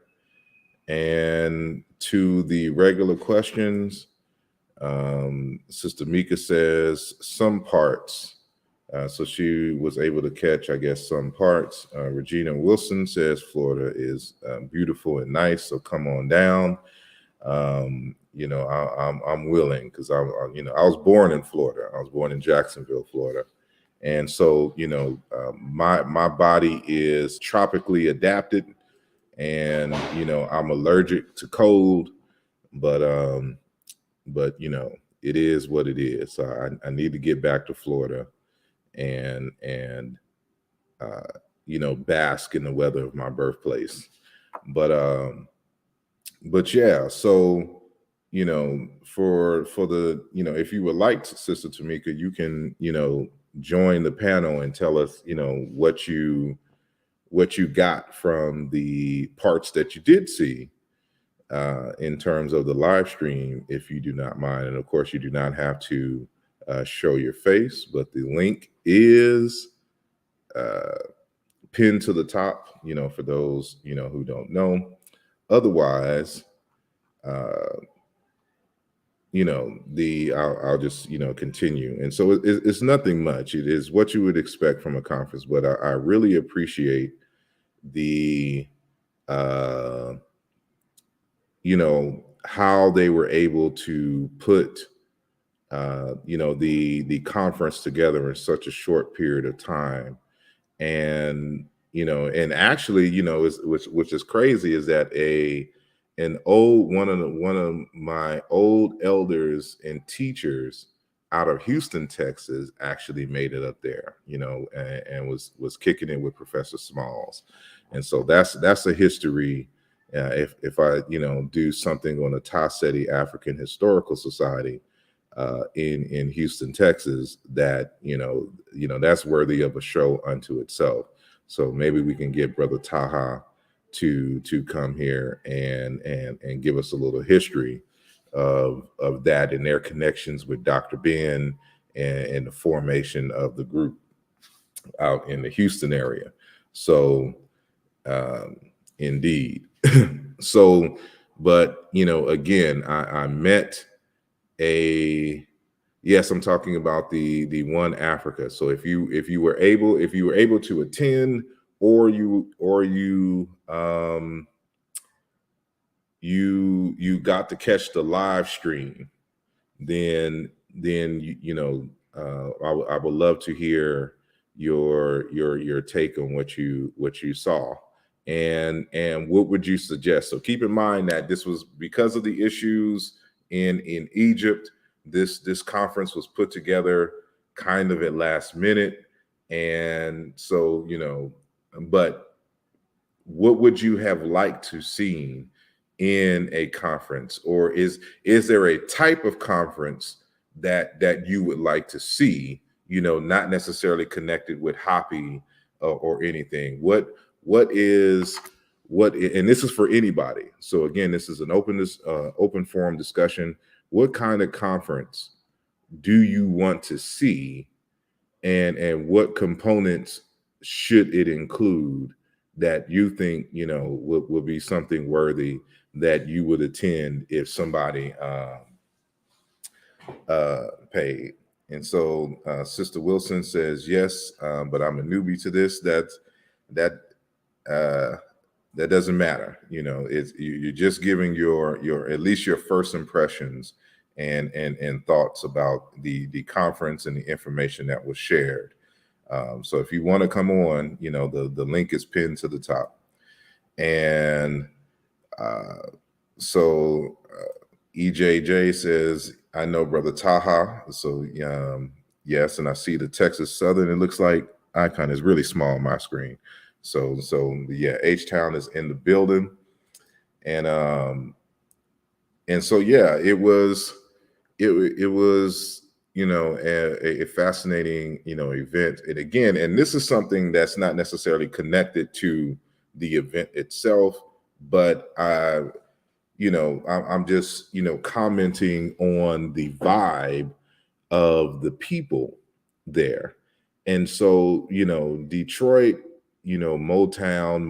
And to the regular questions, Sister Mika says some parts. So she was able to catch, I guess, some parts. Regina Wilson says Florida is beautiful and nice, so come on down. I'm willing, because I was born in Florida. I was born in Jacksonville, Florida, and so my body is tropically adapted, and I'm allergic to cold, but it is what it is. So I need to get back to Florida and bask in the weather of my birthplace. But yeah, so for the if you would like to, Sister Tamika, you can join the panel and tell us what you got from the parts that you did see in terms of the live stream, if you do not mind. And of course, you do not have to show your face, but the link is pinned to the top, for those, who don't know. Otherwise, I'll just, continue. And so it's nothing much. It is what you would expect from a conference, but I really appreciate the, how they were able to put, the conference together in such a short period of time. And and actually, which is crazy, is that one of my old elders and teachers out of Houston, Texas, actually made it up there, and was kicking it with Professor Smalls. And so that's a history. If I do something on the Tasseti African Historical Society in Houston, Texas, that that's worthy of a show unto itself. So maybe we can get Brother Taha to come here and give us a little history of that and their connections with Dr. Ben and the formation of the group out in the Houston area. So indeed. So, but again, I met yes, I'm talking about the One Africa. So if you were able to attend, or you got to catch the live stream, then I would love to hear your take on what you saw, and what would you suggest. So keep in mind that this was because of the issues in Egypt. This conference was put together kind of at last minute, and so but what would you have liked to see in a conference, or is there a type of conference that you would like to see, not necessarily connected with Hoppy or anything? What and this is for anybody. So again, this is an open forum discussion. What kind of conference do you want to see, and what components should it include that you think will be something worthy that you would attend if somebody paid? And so Sister Wilson says yes, but I'm a newbie to this. That doesn't matter. You're just giving your at least your first impressions and thoughts about the conference and the information that was shared. So if you want to come on, the link is pinned to the top. And so EJJ says, I know Brother Taha. So yes, and I see the Texas Southern. It looks like icon is really small on my screen. So yeah, H-Town is in the building. And so yeah, it was a fascinating event. And again, and this is something that's not necessarily connected to the event itself, but I'm just commenting on the vibe of the people there. And so Detroit Motown,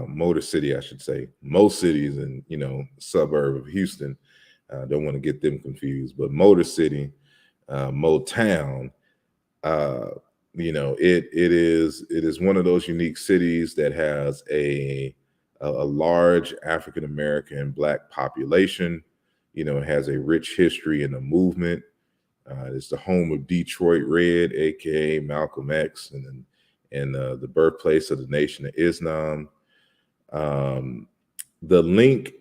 Motor City, I should say. Most cities in, suburb of Houston. Don't want to get them confused, but Motor City, Motown, it is one of those unique cities that has a large African American Black population. It has a rich history in the movement. It's the home of Detroit Red, aka Malcolm X, and the birthplace of the Nation of Islam. The link,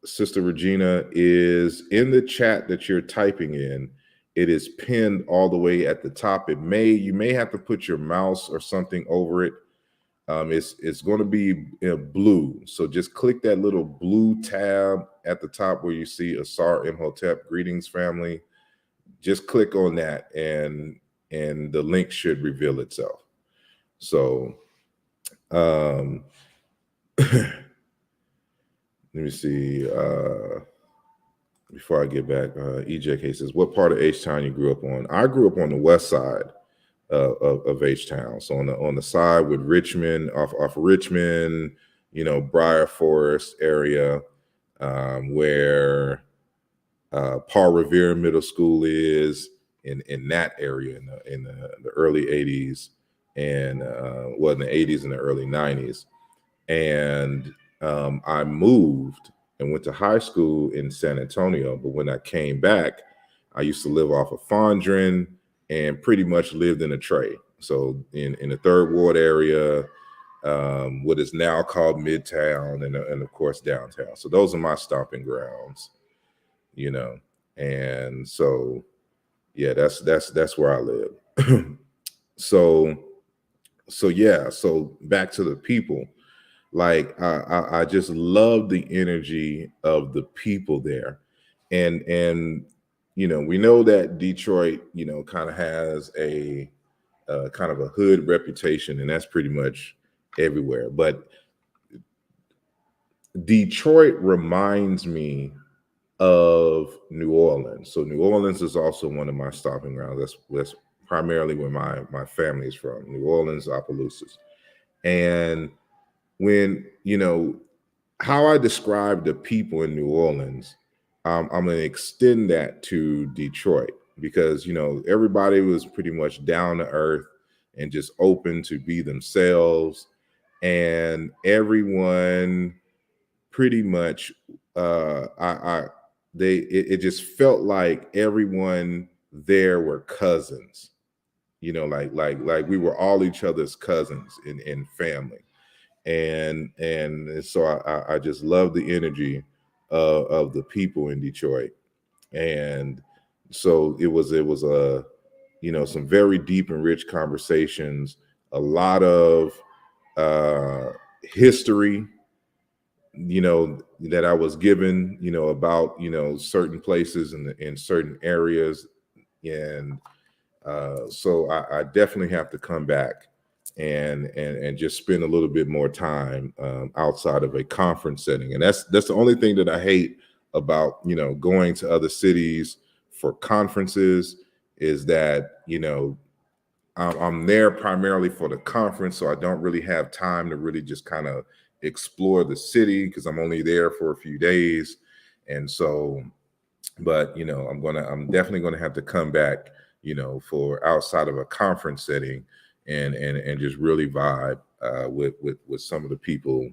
Sister Regina, is in the chat that you're typing in. It is pinned all the way at the top. You may have to put your mouse or something over it. It's going to be blue. So just click that little blue tab at the top where you see asarimhotep, greetings family. Just click on that and the link should reveal itself. So let me see. Before I get back, EJK says, what part of H-Town you grew up on? I grew up on the west side of H-Town. So on the side with Richmond, off Richmond, Briar Forest area, where Paul Revere Middle School is, in that area in the early 80s and in the 80s and the early 90s. And I moved and went to high school in San Antonio. But when I came back, I used to live off of Fondren and pretty much lived in a tray. So in the Third Ward area, what is now called Midtown, and of course downtown. So those are my stomping grounds, and so yeah, that's where I live. So yeah, so back to the people. Like I just love the energy of the people there, and we know that Detroit, kind of has a kind of a hood reputation, and that's pretty much everywhere. But Detroit reminds me of New Orleans. So New Orleans is also one of my stopping grounds. That's primarily where my family is from. New Orleans, Opelousas, and when how I describe the people in New Orleans, I'm going to extend that to Detroit, because everybody was pretty much down to earth and just open to be themselves, and everyone pretty much it just felt like everyone there were cousins, like we were all each other's cousins in family. And so I just love the energy of the people in Detroit. And so it was some very deep and rich conversations, a lot of history, that I was given, about, certain places in certain areas. And so I definitely have to come back and just spend a little bit more time outside of a conference setting. And that's the only thing that I hate about going to other cities for conferences, is that I'm there primarily for the conference, so I don't really have time to really just kind of explore the city, because I'm only there for a few days. And so, but I'm definitely gonna have to come back for outside of a conference setting and just really vibe with some of the people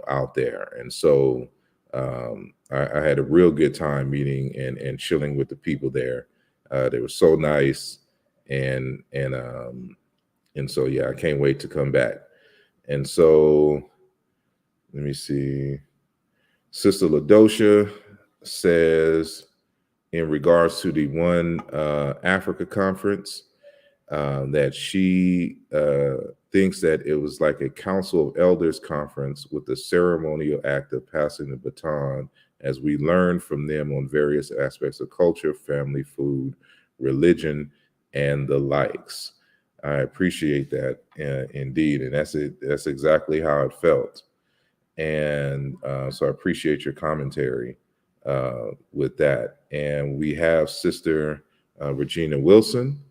out there. And so I had a real good time meeting and chilling with the people there. They were so nice, and so yeah, I can't wait to come back. And so let me see. Sister Ladosha says, in regards to the One Africa conference, that she thinks that it was like a Council of Elders conference with the ceremonial act of passing the baton, as we learn from them on various aspects of culture, family, food, religion, and the likes. I appreciate that indeed, and that's exactly how it felt. And so I appreciate your commentary with that. And we have Sister Regina Wilson,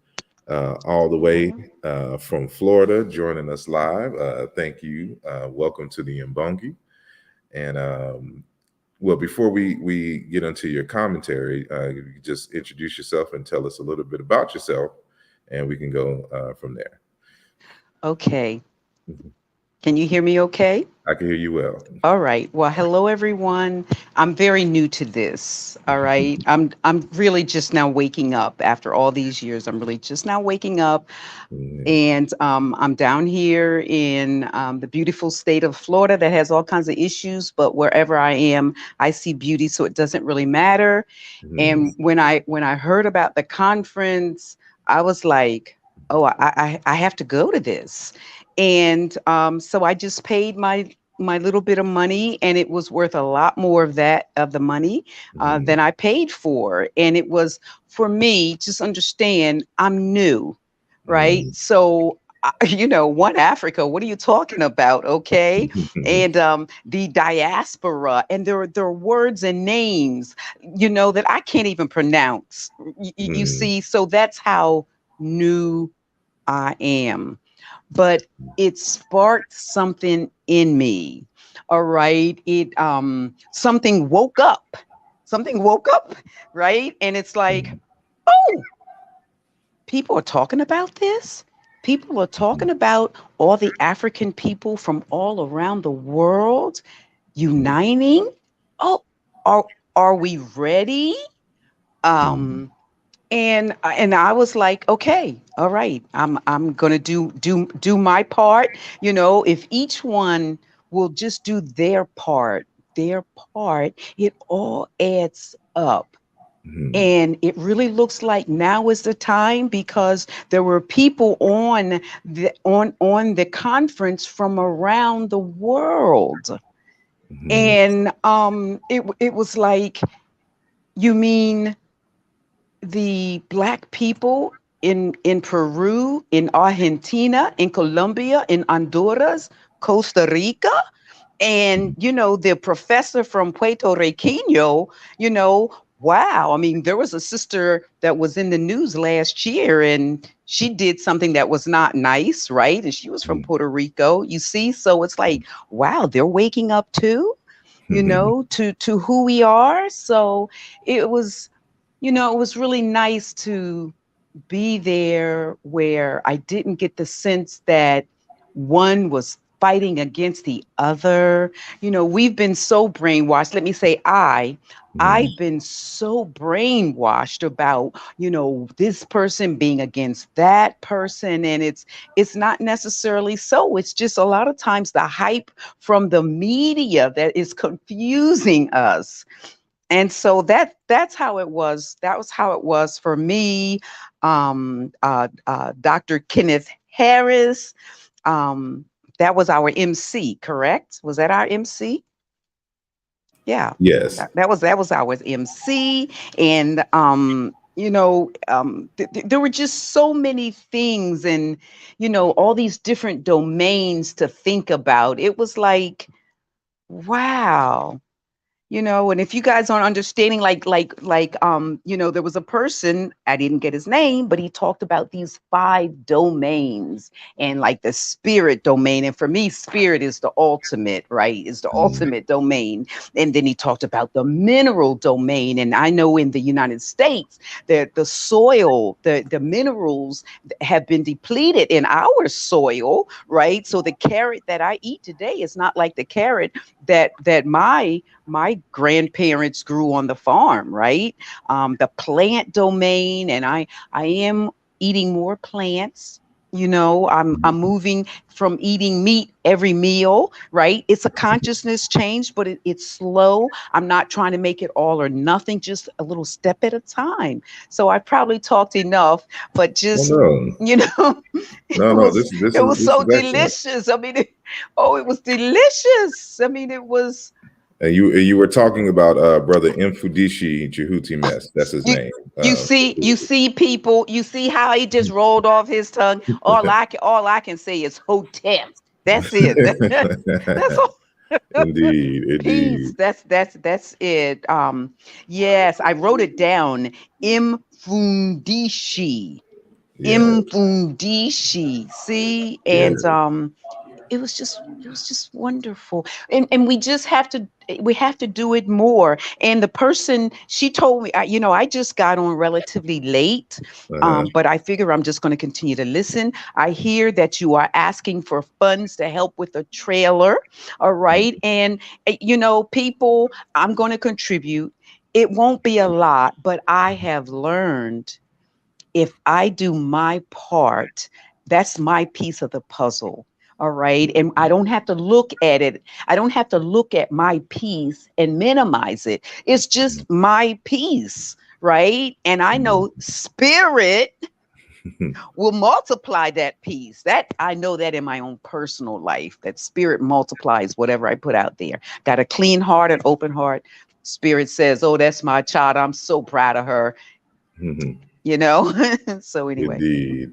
all the way from Florida, joining us live. Thank you. Welcome to the Mbongi. And well, before we get into your commentary, you just introduce yourself and tell us a little bit about yourself, and we can go from there. Okay. Can you hear me okay? I can hear you well. All right. Well, hello everyone. I'm very new to this. All right. I'm really just now waking up after all these years. I'm really just now waking up. And I'm down here in the beautiful state of Florida that has all kinds of issues, but wherever I am, I see beauty, so it doesn't really matter. And when I heard about the conference, I was like, oh, I have to go to this. And so I just paid my little bit of money, and it was worth a lot more of the money than I paid for. And it was, for me, just understand, I'm new, right? So one Africa, what are you talking about? Okay. And the diaspora, and there are words and names, that I can't even pronounce. You see, so that's how new I am. But it sparked something in me. All right. It something woke up. Something woke up, right? And it's like, oh, people are talking about this. People are talking about all the African people from all around the world uniting. Oh, are we ready? And I was like, okay, all right, I'm gonna do my part. If each one will just do their part, it all adds up. And it really looks like now is the time, because there were people on the conference from around the world. And it was like, you mean the Black people in Peru, in Argentina, in Colombia, in Honduras, Costa Rica? And, the professor from Puerto Riqueño, wow. I mean, there was a sister that was in the news last year, and she did something that was not nice, right? And she was from Puerto Rico, you see? So it's like, wow, they're waking up too, to who we are. So it was, it was really nice to be there, where I didn't get the sense that one was fighting against the other. We've been so brainwashed. Let me say, I've been so brainwashed about, this person being against that person. And it's not necessarily so. It's just a lot of times the hype from the media that is confusing us. And so that's how it was. That was how it was for me. Dr. Kenneth Harris, that was our MC, correct? Was that our MC? Yeah. Yes. That was our MC. And there were just so many things, and all these different domains to think about. It was like, wow. And if you guys aren't understanding, there was a person, I didn't get his name, but he talked about these 5 domains, and like the spirit domain. And for me, spirit is the ultimate, right? Is the ultimate domain. And then he talked about the mineral domain. And I know in the United States that the soil, the minerals have been depleted in our soil, right? So the carrot that I eat today is not like the carrot that my grandparents grew on the farm, right? The plant domain, and I am eating more plants. I'm moving from eating meat every meal, right? It's a consciousness change, but it's slow. I'm not trying to make it all or nothing, just a little step at a time. So I probably talked enough, but just, No, it this was is so excellent. delicious. I mean, it was delicious. I mean, it was. And you were talking about brother Mfudishi Jehuti Mess. That's his name. You see people, you see how he just rolled off his tongue. All I can say is Hotep. That's it. That's all. Indeed. Peace. That's it. Yes, I wrote it down. Mfundishi. Yeah. Imfundishi. See, Yeah. and it was just wonderful, and we have to do it more. And the person, she told me, I just got on relatively late, Uh-huh. but I figure I'm just going to continue to listen. I hear that you are asking for funds to help with a trailer. All right. And people, I'm going to contribute. It won't be a lot, but I have learned, if I do my part, that's my piece of the puzzle. All right. And I don't have to look at it. I don't have to look at my piece and minimize it. It's just my piece. Right. And I know spirit will multiply that piece. That I know that in my own personal life, that spirit multiplies whatever I put out there. Got a clean heart, an open heart. Spirit says, "Oh, that's my child. I'm so proud of her." Mhm. You know? So anyway, Indeed.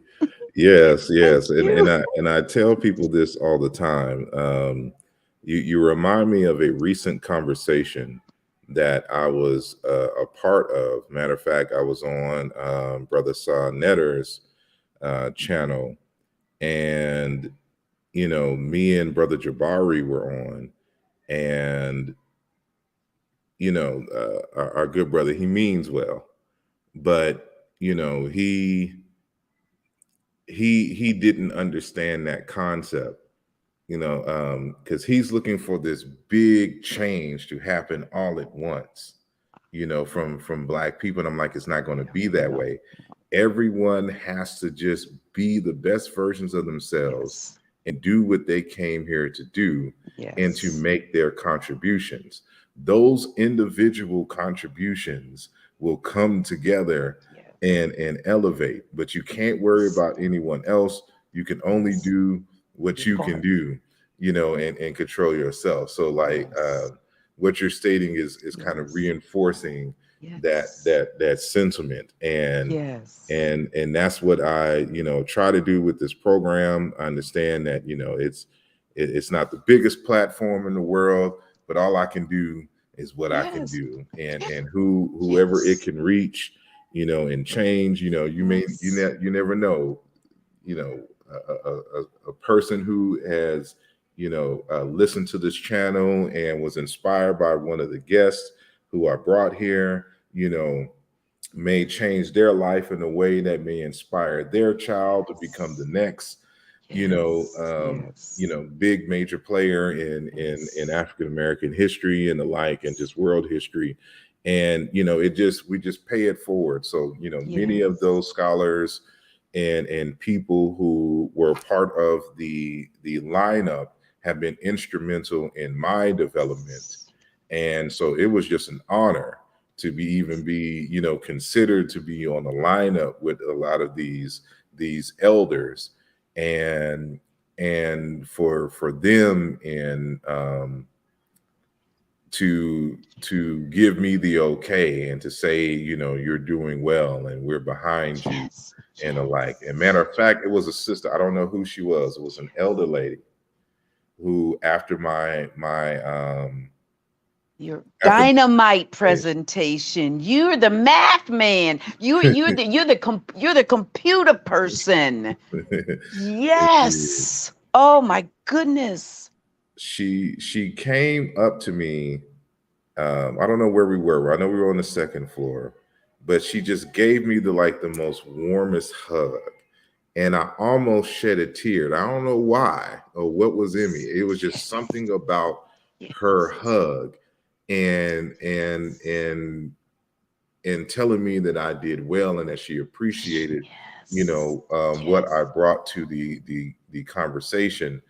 Yes, thank yes. you. And I tell people this all the time. You remind me of a recent conversation that I was a part of. Matter of fact, I was on Brother Sa Netter's channel, and me and Brother Jabari were on, and our good brother, he means well, but he didn't understand that concept, because he's looking for this big change to happen all at once, from Black people. And I'm like, it's not going to be that No. way. Everyone has to just be the best versions of themselves Yes. and do what they came here to do, and to Yes. make their contributions. Those individual contributions will come together Yes. and elevate, but you can't worry about anyone else. You can only Yes. do what Your you can part. do, and control yourself. So, like, Yes. what you're stating is kind of Yes. reinforcing Yes. that sentiment. Yes. And that's what I try to do with this program. I understand that it's not the biggest platform in the world, but all I can do is what I can Yes. do. Yes. And whoever it Yes. can reach, and change. Yes. You never know. you know a person who has listened to this channel and was inspired by one of the guests who I brought here, may change their life in a way that may inspire their child to become the next, Yes. Yes. big major player in Yes. African American history and the like, and just world history. And we just pay it forward. So many of Yes. those scholars and people who were part of the lineup have been instrumental in my development. Yes. And so it was just an honor to be considered to be on the lineup with a lot of these elders, and for them, and to give me the okay, and to say, you're doing well and we're behind you, Yes. and the like. And Yes. matter of fact, it was a sister. I don't know who she was. It was an elder lady who, after Your after dynamite my presentation. You're the math man. You're the computer person. Indeed. Yes. Oh my goodness. She came up to me. I don't know where we were. I know we were on the second floor, but she just gave me the most warmest hug, and I almost shed a tear. I don't know why or what was in me. It was just Yes. something about her Yes. hug, and telling me that I did well and that she appreciated, Yes. what I Yes. brought to the conversation,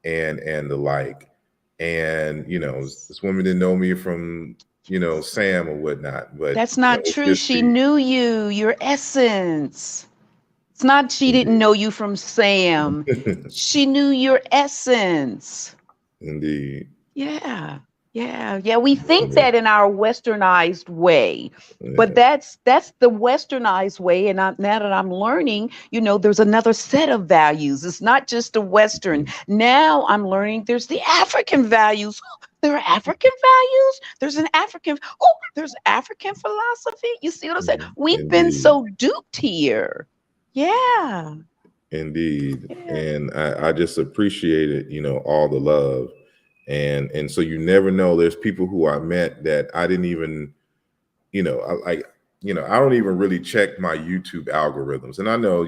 and the like. And this woman didn't know me from Sam or whatnot, but That's not it's true. just She knew you, your essence. It's not she didn't indeed, know you from Sam. She knew your essence. indeed, Yeah. Yeah. Yeah. We think yeah, that in our westernized way. But yeah, that's the westernized way. And now that I'm learning, there's another set of values. It's not just the Western. mhm, Now I'm learning there's the African values. There are African values. There's African philosophy. You see what I'm saying? mhm, We've been indeed, so duped here. Yeah. Indeed. Yeah. And I just appreciate it, all the love. And so you never know. There's people who I met that I didn't even, I don't even really check my YouTube algorithms. And I know,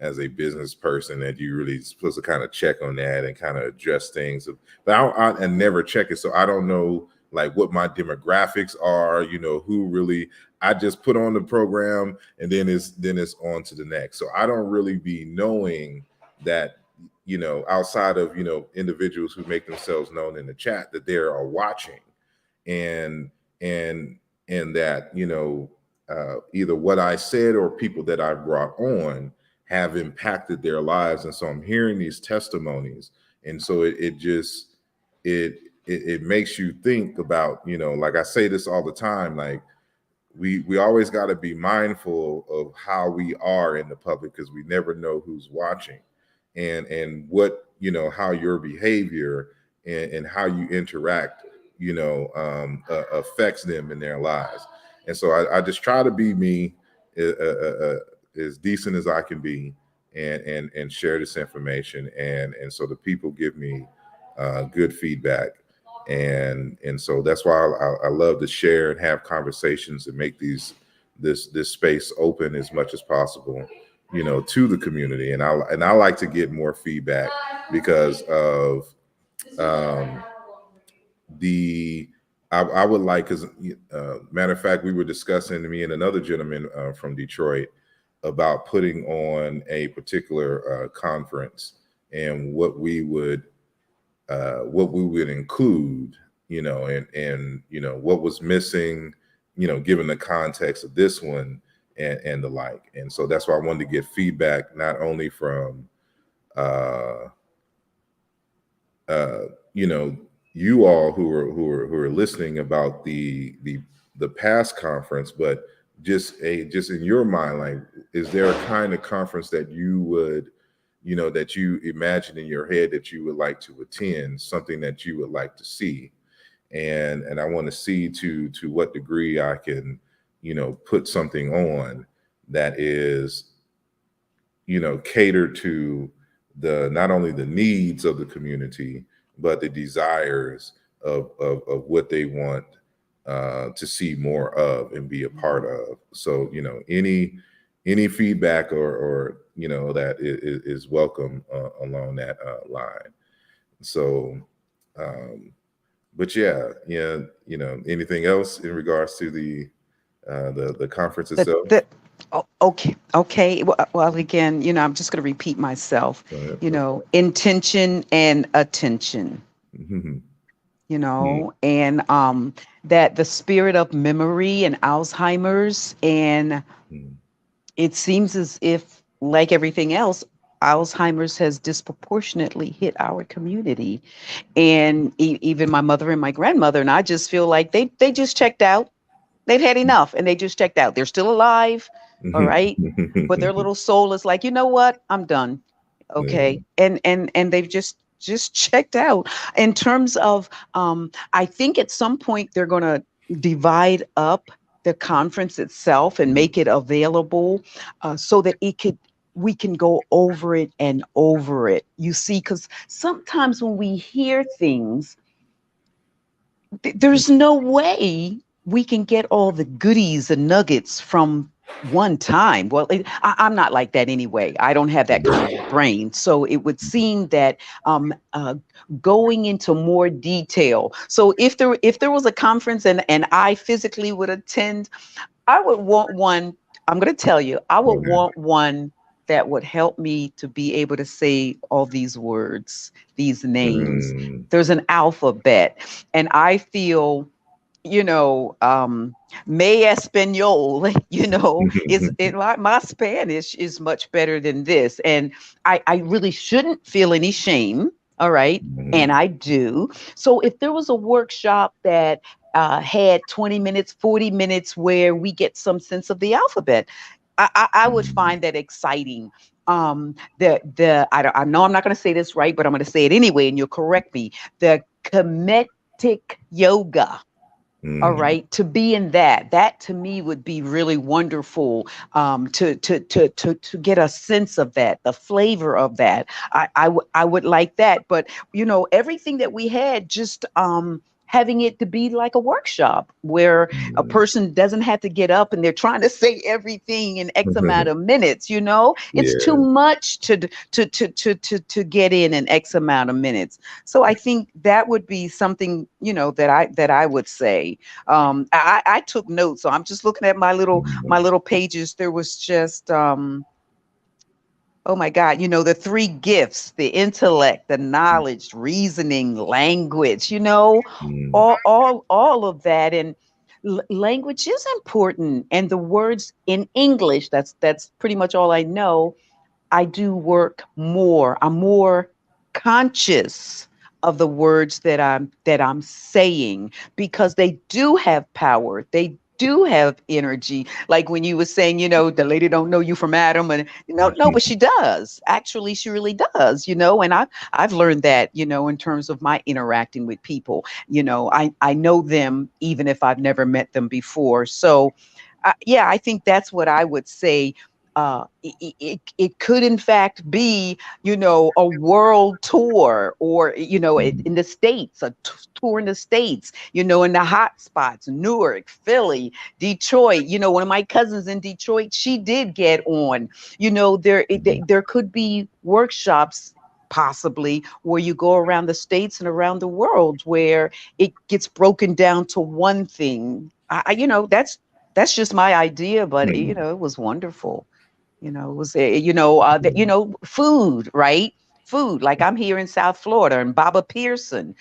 as a business person that you really supposed to kind of check on that and kind of adjust things. But I never check it. So I don't know like what my demographics are, who really. I just put on the program and then it's on to the next. So I don't really be knowing that, outside of, individuals who make themselves known in the chat, that they are watching, and and and that, either what I said or people that I brought on have impacted their lives. And so I'm hearing these testimonies, and so it just it makes you think about, like I say this all the time, like we always got to be mindful of how we are in the public, because we never know who's watching, and what, how your behavior and how you interact, affects them in their lives. And so I just try to be me, as decent as I can be, and share this information, and so the people give me good feedback. And so that's why I love to share and have conversations and make this space open as much as possible, to the community. And I like to get more feedback because of um, the I would like, because matter of fact, we were discussing, me and another gentleman from Detroit, about putting on a particular conference, and what we would include, and what was missing, given the context of this one, and the like. And so that's why I wanted to get feedback, not only from uh uh you know you all who are listening about the past conference, but just in your mind, like, is there a kind of conference that you would, that you imagine in your head that you would like to attend, something that you would like to see? And I want to see to what degree I can, put something on that is, cater to the not only the needs of the community, but the desires of what they want to see more of and be a part of. So, any feedback or that is welcome along that line. So, but yeah, anything else in regards to the conference The itself? the okay. Well, again, I'm just going to repeat myself. Go ahead. Okay. Intention and attention. Mhm. And that the spirit of memory and Alzheimer's, and Mhm. it seems as if, like everything else, Alzheimer's has disproportionately hit our community, and even my mother and my grandmother, and I just feel like they just checked out. They've had enough, and they just checked out. They're still alive, all right, but their little soul is like, you know what? I'm done. Yeah. Okay, and they've just checked out. In terms of, I think at some point they're going to divide up the conference itself and make it available, so that we can go over it and over it. You see, because sometimes when we hear things, there's no way we can get all the goodies and nuggets from one time. Well, I'm not like that anyway. I don't have that kind of brain. So it would seem that, going into more detail. So if there was a conference, and I physically would attend, I would want one. I'm going to tell you, I would Okay. want one that would help me to be able to say all these words, these names. Mm. There's an alphabet. And I feel, you know, um, me español, my Spanish is much better than this. And I really shouldn't feel any shame. All right. And Mhm. I do. So if there was a workshop that had 20 minutes, 40 minutes where we get some sense of the alphabet, I would Mhm. find that exciting. I know I'm not going to say this right, but I'm going to say it anyway, and you'll correct me. The Kemetic yoga. All Mm, right, to be in that to me would be really wonderful. To get a sense of that, the flavor of that. I would like that, but everything that we had, just having it to be like a workshop where a mm. person doesn't have to get up and they're trying to say everything in X amount of minutes. It's too Yeah. much to get in X amount of minutes. So I think that would be something that I would say. I took notes, so I'm just looking at my Mhm. little pages. There was just oh my God, the three gifts: the intellect, the knowledge, reasoning, language. Mm, All of that. And language is important, and the words in English. That's pretty much all I know. I do work more. I'm more conscious of the words that I'm saying, because they do have power. They do have energy. Like when you were saying, the lady don't know you from Adam, and no, but she does. Actually, she really does. And I've learned that, in terms of my interacting with people. I know them even if I've never met them before. So, yeah, I think that's what I would say. It could in fact be, a world tour, or mm, in the states, a tour in the states, in the hot spots: Newark, Philly, Detroit. One of my cousins in Detroit, she did get on. There could be workshops possibly where you go around the states and around the world, where it gets broken down to one thing. That's just my idea, but mm, it was wonderful. It was that mm, food, right? Food. Like, I'm here in South Florida, and Baba Pearson,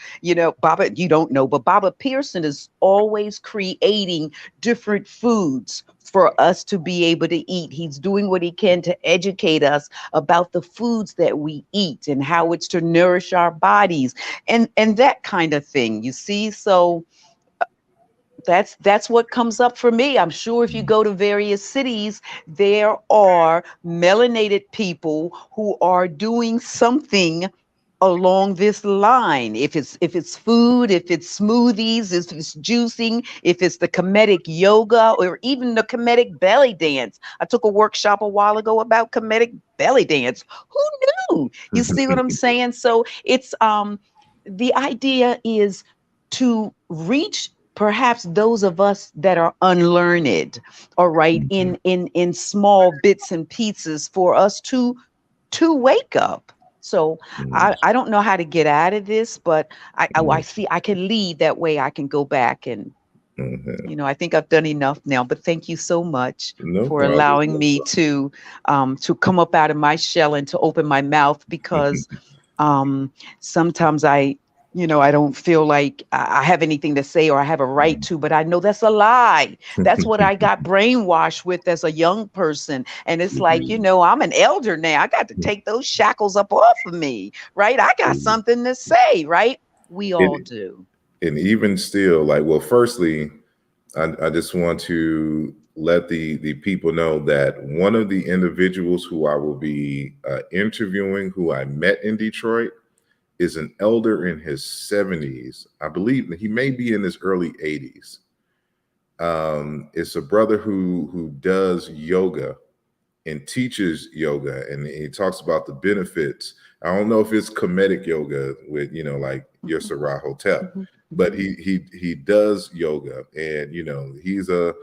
Baba, you don't know, but Baba Pearson is always creating different foods for us to be able to eat. He's doing what he can to educate us about the foods that we eat and how it's to nourish our bodies, and that kind of thing. You see, so that's what comes up for me. I'm sure if you mm, go to various cities, there are melanated people who are doing something along this line. If it's food, if it's smoothies, if it's juicing, if it's the Kemetic yoga, or even the Kemetic belly dance. I took a workshop a while ago about Kemetic belly dance. Who knew? You see what I'm saying? So it's the idea is to reach perhaps those of us that are unlearned, all right, mhm, in small bits and pieces, for us to wake up. So mm, I don't know how to get out of this, but I mm, see I can leave that way. I can go back, and mhm. I think I've done enough now. But thank you so much No for problem. allowing No me to come up out of my shell and to open my mouth, problem. because sometimes I don't feel like I have anything to say, or I have a right to, but I know that's a lie. That's what I got brainwashed with as a young person. And it's like, I'm an elder now. I got to take those shackles up off of me, right? I got something to say, right? We all It, do. and even still, like, well, firstly, I just want to let the people know that one of the individuals who I will be interviewing, who I met in Detroit, is an elder in his 70s. I believe he may be in his early 80s. It's a brother who does yoga and teaches yoga, and he talks about the benefits. I don't know if it's comedic yoga with like your Mhm, Hotep, mhm, but mhm, he does yoga, and he's a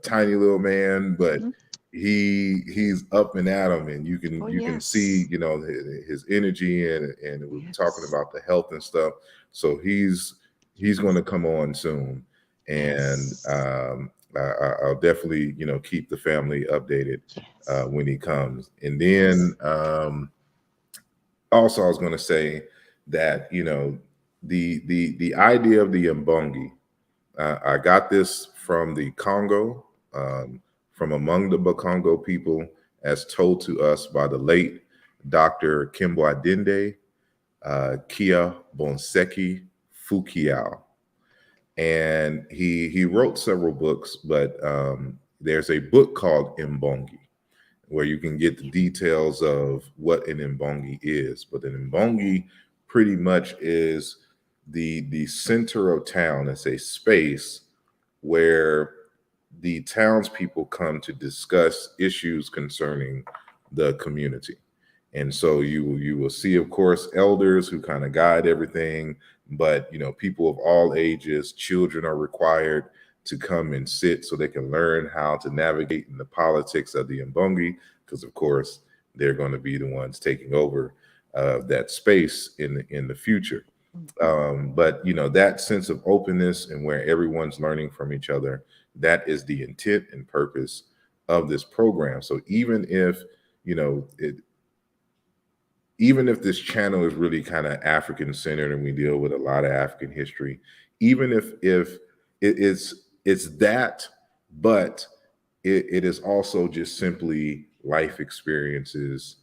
tiny little man, but mhm. he's up and at 'em, and you Oh, can see yes. his energy, and we were talking Yes. about the health and stuff. So he's going to come on soon, and Yes. I'll definitely keep the family updated Yes. when he comes. And then Yes. also I was going to say that the idea of the Mbongi, I got this from the Congo, from among the Bakongo people, as told to us by the late Dr. Kimbo Adinde, Kia Bonseki Fukiao. And he wrote several books, but there's a book called Mbongi, where you can get the details of what an Mbongi is. But an Mbongi pretty much is the center of town is a space where the townspeople come to discuss issues concerning the community. And so you will see, of course, elders who kind of guide everything, but people of all ages, children are required to come and sit so they can learn how to navigate in the politics of the Mbongi, because of course they're going to be the ones taking over that space in the future. But that sense of openness and where everyone's learning from each other, that is the intent and purpose of this program. So even if even if this channel is really kind of African centered and we deal with a lot of African history, even if it's that, but it is also just simply life experiences,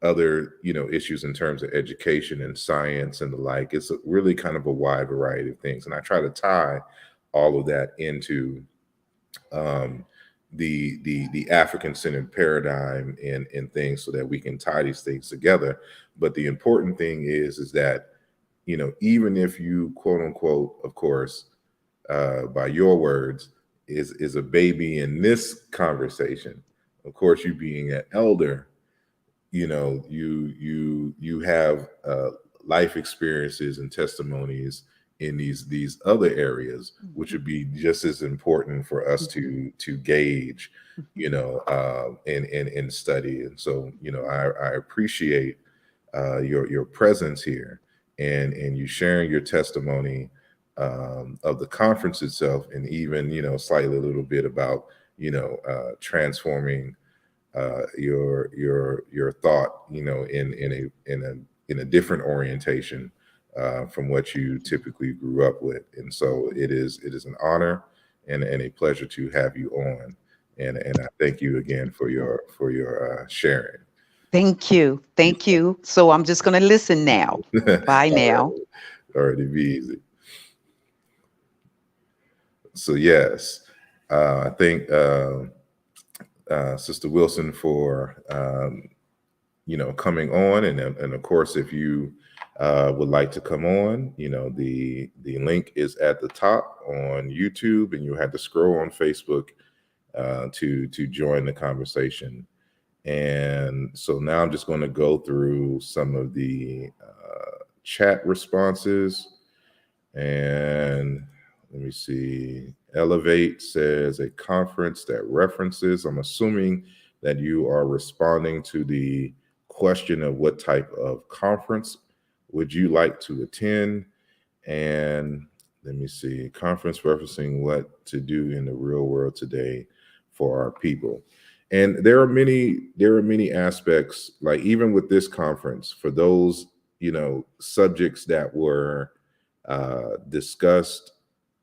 other issues in terms of education and science and the like. It's really kind of a wide variety of things, and I try to tie all of that into the African centered paradigm and things, so that we can tie these things together. But the important thing is that even if you, quote unquote, of course, by your words, is a baby in this conversation, of course, you being an elder, you have life experiences and testimonies in these other areas, which would be just as important for us to gauge, and study. And so, I appreciate your presence here, and you sharing your testimony of the conference itself, and even slightly a little bit about transforming your thought in a different orientation from what you typically grew up with. And so it is an honor and a pleasure to have you on, and I thank you again for your sharing. Thank you. Thank you. So I'm just going to listen now. Bye now. All right, it'd be easy. So yes, I thank Sister Wilson for coming on, and of course, if you would like to come on, the link is at the top on YouTube, and you have to scroll on Facebook to join the conversation. And so now I'm just going to go through some of the chat responses. And let me see. Elevate says a conference that references. I'm assuming that you are responding to the question of what type of conference would you like to attend. And let me see. Conference referencing what to do in the real world today for our people. And there are many aspects, like even with this conference, for those subjects that were discussed,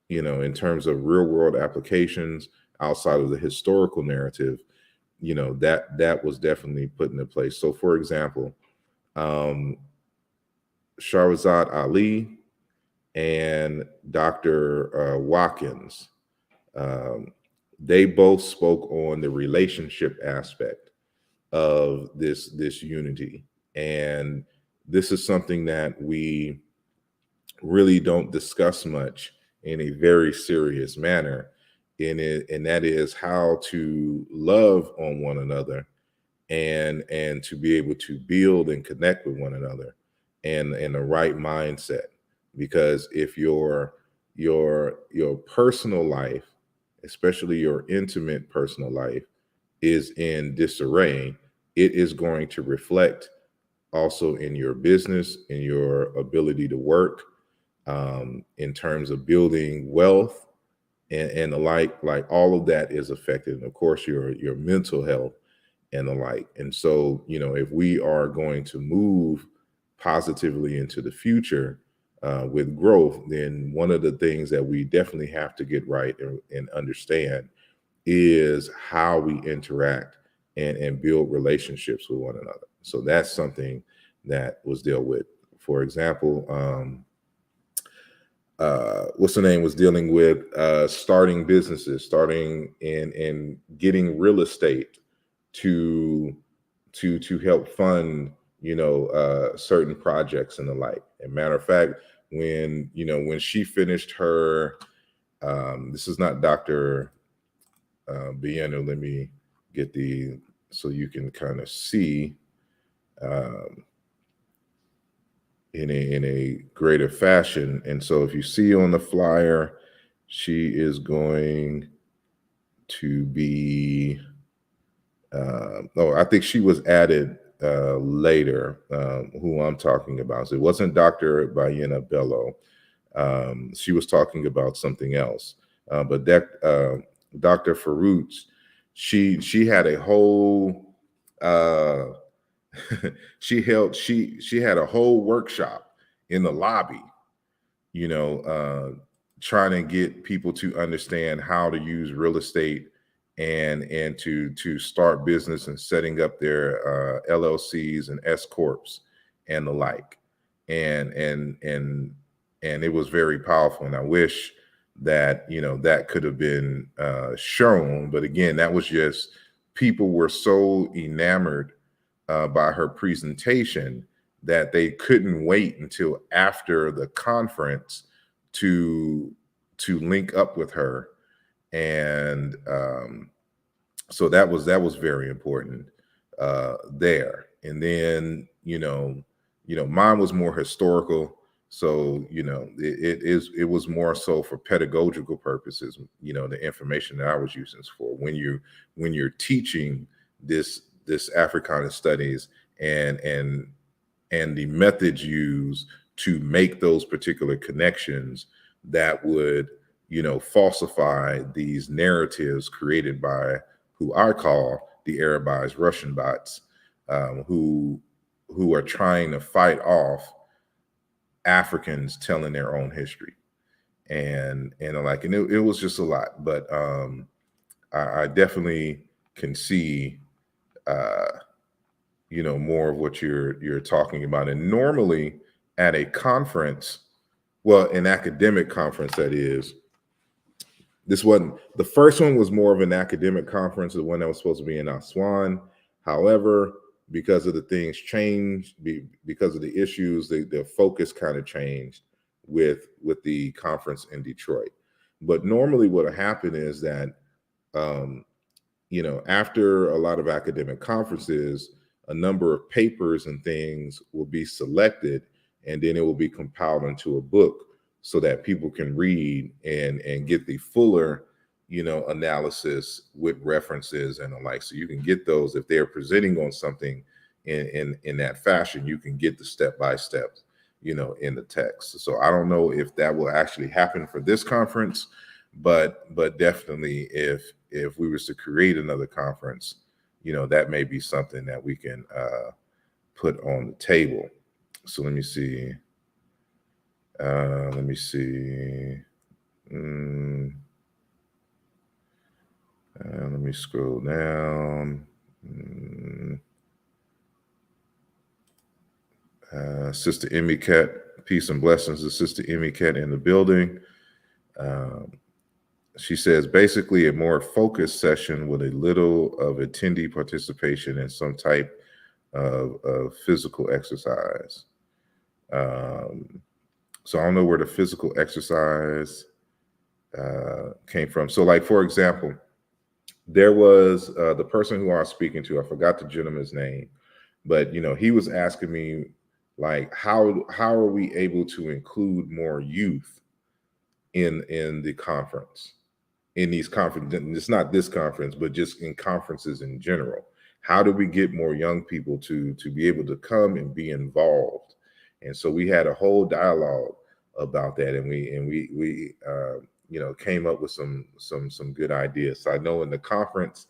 in terms of real world applications outside of the historical narrative, that was definitely put into place. So, for example, Shahrazad Ali and Dr. Watkins, they both spoke on the relationship aspect of this unity, and this is something that we really don't discuss much in a very serious manner and that is how to love on one another and to be able to build and connect with one another and in the right mindset. Because if your personal life, especially your intimate personal life, is in disarray, it is going to reflect also in your business, in your ability to work, in terms of building wealth and the like all of that is affected. And of course, your mental health and the like. And so, if we are going to move positively into the future with growth, then one of the things that we definitely have to get right and understand is how we interact and build relationships with one another. So that's something that was dealt with. For example, what's the name was dealing with starting businesses, starting and getting real estate to help fund certain projects and the like. And matter of fact, when, you know, when she finished her, this is not Dr. Bieno. Let me get so you can kind of see in a greater fashion. And so if you see on the flyer, she is going to be, I think she was added later, who I'm talking about. So it wasn't Dr. Bayena Bello. She was talking about something else. But that Dr. Farouch, she had a whole she had a whole workshop in the lobby, you know, trying to get people to understand how to use real estate and to start business and setting up their LLCs and S corps and the like, and it was very powerful. And I wish that, you know, that could have been shown, but again, that was just, people were so enamored by her presentation that they couldn't wait until after the conference to link up with her. And so that was very important there. And then, you know, mine was more historical. So, you know, it was more so for pedagogical purposes, you know, the information that I was using for when you're teaching this Africana studies and the methods used to make those particular connections that would, you know, falsify these narratives created by who I call the Arabized Russian bots, who are trying to fight off Africans telling their own history. And it was just a lot, but I definitely can see you know, more of what you're talking about. And normally at a conference, well, an academic conference, that is, this wasn't, the first one was more of an academic conference, the one that was supposed to be in Aswan. However, because of the things changed, because of the issues, the focus kind of changed with the conference in Detroit. But normally what will happen is that, you know, after a lot of academic conferences, a number of papers and things will be selected, and then it will be compiled into a book so that people can read and get the fuller, you know, analysis with references and the like. So you can get those if they're presenting on something in that fashion. You can get the step-by-step, you know, in the text. So I don't know if that will actually happen for this conference, but definitely if we was to create another conference, you know, that may be something that we can put on the table. So let me see. Let me scroll down. Sister Emmy Cat, peace and blessings to Sister Emmy Cat in the building. She says, basically a more focused session with a little of attendee participation and some type of physical exercise. So I don't know where the physical exercise came from. So like, for example, there was the person who I was speaking to, I forgot the gentleman's name, but, you know, he was asking me, like, how are we able to include more youth in the conference? In these conferences, it's not this conference, but just in conferences in general. How do we get more young people to be able to come and be involved? And so we had a whole dialogue about that, and we you know, came up with some good ideas. So I know in the conference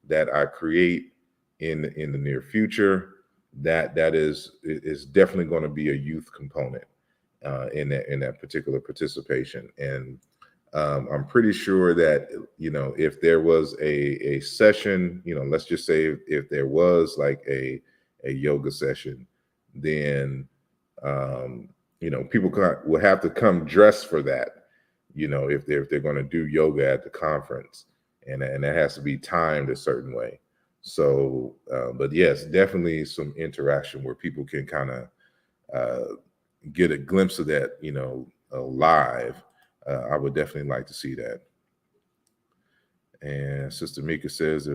that I create in the near future, that is definitely going to be a youth component in that particular participation. And I'm pretty sure that, you know, if there was a session, you know, let's just say if there was like a yoga session, then, you know, people will have to come dressed for that, you know, if they're going to do yoga at the conference, and that has to be timed a certain way. So, but yes, definitely some interaction where people can kind of get a glimpse of that, live, I would definitely like to see that. And Sister Mika says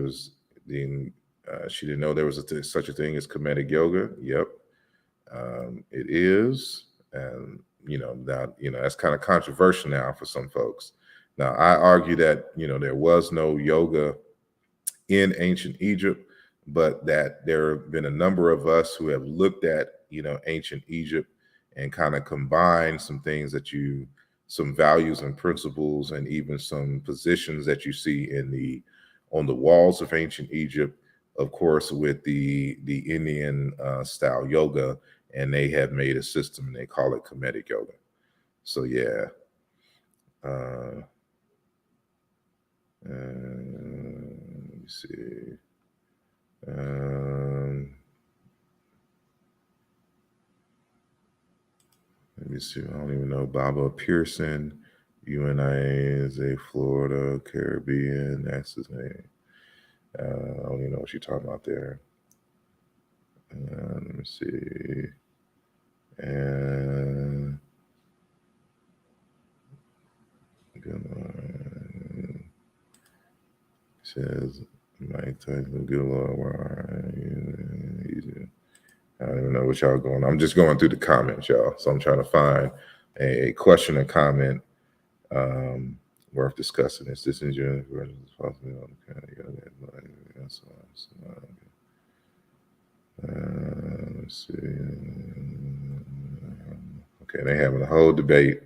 she didn't know there was such a thing as comedic yoga. Yep, it is, and that's kind of controversial now for some folks. Now, I argue that there was no yoga in ancient Egypt, but that there have been a number of us who have looked at ancient Egypt and kind of combined some things some values and principles and even some positions that you see on the walls of ancient Egypt, of course, with the Indian style yoga, and they have made a system and they call it comedic yoga. So yeah. Let me see. Let me see. I don't even know. Baba Pearson, UNI is a Florida Caribbean. That's his name. I don't even know what you're talking about there. Let me see. And says Mike Tyson, good Lord, I don't even know what y'all going on. I'm just going through the comments, y'all. So I'm trying to find a question or comment worth discussing. Is this in your let's see. Okay, they having a whole debate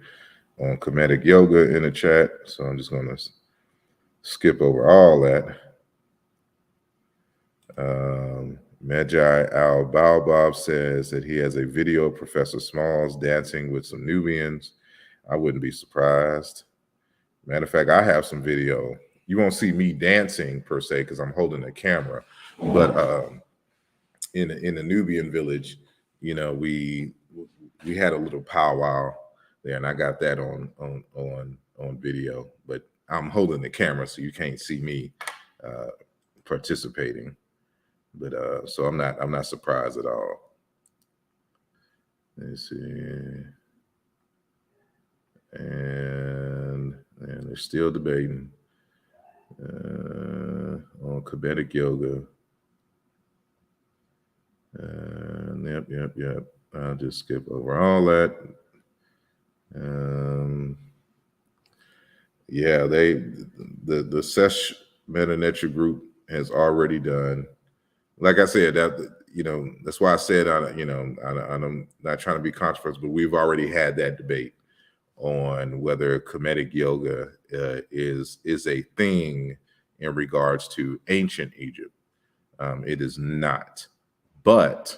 on comedic yoga in the chat. So I'm just going to skip over all that. Magi Al Baobab says that he has a video of Professor Smalls dancing with some Nubians. I wouldn't be surprised. Matter of fact, I have some video. You won't see me dancing per se because I'm holding the camera, but in the Nubian village, we had a little powwow there, and I got that on video. But I'm holding the camera, so you can't see me participating. But so I'm not surprised at all. Let's see. And they're still debating on comedic yoga. Yep. I'll just skip over all that. Yeah, the Sesh Meta-Netra group has already done. Like I said, that's why I said I'm not trying to be controversial, but we've already had that debate on whether comedic yoga is a thing in regards to ancient Egypt. It is not, but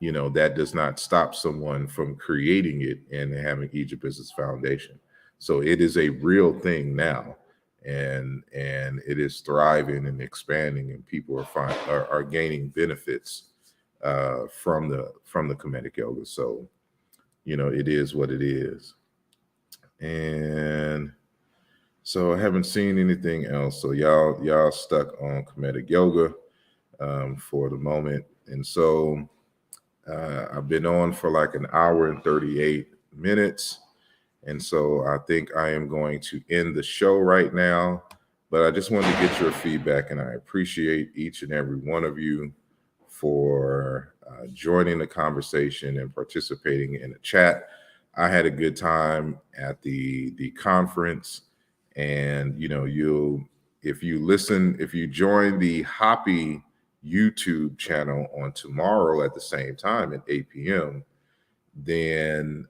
that does not stop someone from creating it and having Egypt as its foundation. So it is a real thing now, and it is thriving and expanding, and people are gaining benefits from the comedic yoga. So it is what it is. And so I haven't seen anything else. So y'all stuck on comedic yoga for the moment. And so I've been on for like an hour and 38 minutes. And so I think I am going to end the show right now. But I just wanted to get your feedback, and I appreciate each and every one of you for joining the conversation and participating in the chat. I had a good time at the conference, and if you join the Hoppy YouTube channel on tomorrow at the same time at 8 p.m., then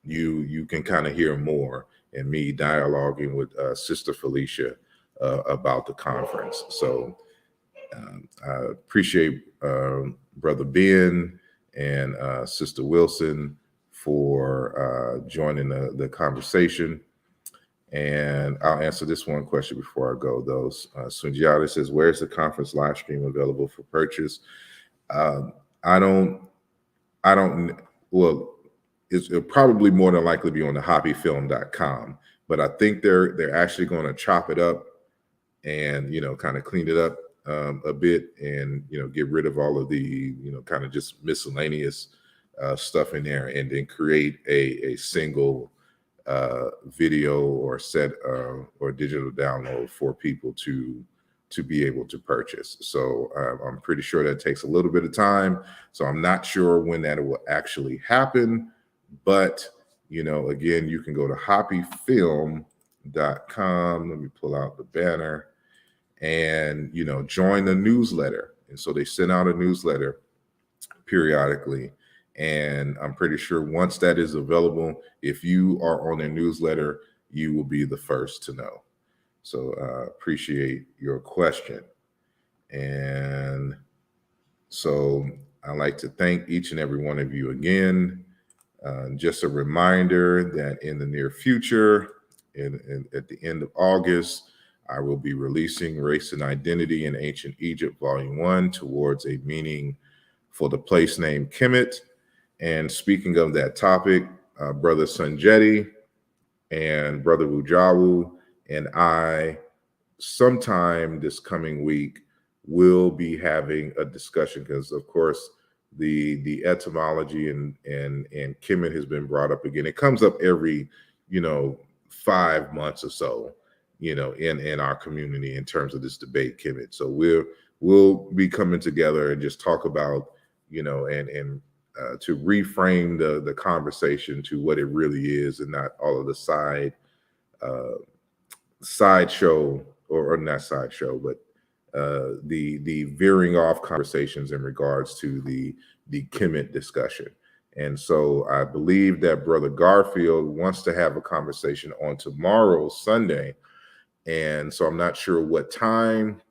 you can kind of hear more and me dialoguing with Sister Felicia about the conference. So I appreciate Brother Ben and Sister Wilson for joining the conversation. And I'll answer this one question before I go, though. Sunjiata says, where's the conference live stream available for purchase? Well, it'll probably more than likely be on the hobbyfilm.com, but I think they're actually going to chop it up and, kind of clean it up a bit and, get rid of all of the, kind of just miscellaneous stuff in there, and then create a single video or set or digital download for people to be able to purchase. So I'm pretty sure that takes a little bit of time. So I'm not sure when that will actually happen, but again, you can go to hoppyfilm.com. Let me pull out the banner and join the newsletter. And so they send out a newsletter periodically. And I'm pretty sure once that is available, if you are on their newsletter, you will be the first to know. So appreciate your question. And so I'd like to thank each and every one of you again. Just a reminder that in the near future, at the end of August, I will be releasing Race and Identity in Ancient Egypt, Volume 1, Towards a Meaning for the Place Name Kemet. And speaking of that topic, Brother Sanjeti and Brother Wujawu and I, sometime this coming week, will be having a discussion because, of course, the etymology and Kemet has been brought up again. It comes up every 5 months or so, in our community in terms of this debate, Kemet. So we'll be coming together and just talk about and to reframe the conversation to what it really is, and not all of the sideshow or not sideshow, but the veering off conversations in regards to the Kemet discussion. And so I believe that Brother Garfield wants to have a conversation on tomorrow, Sunday. And so I'm not sure what time,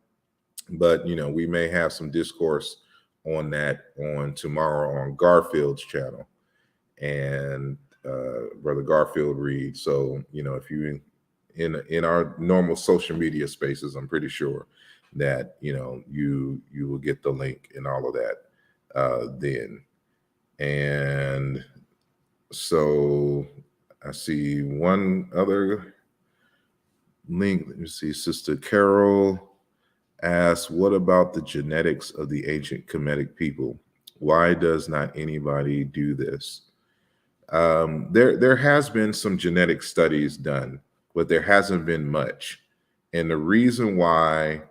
but we may have some discourse on that on tomorrow on Garfield's channel. And Brother Garfield reads. So if you in our normal social media spaces, I'm pretty sure that you will get the link and all of that then. And so I see one other link. Let me see. Sister Carol asks, what about the genetics of the ancient Kemetic people? Why does not anybody do this? There has been some genetic studies done, but there hasn't been much. And the reason why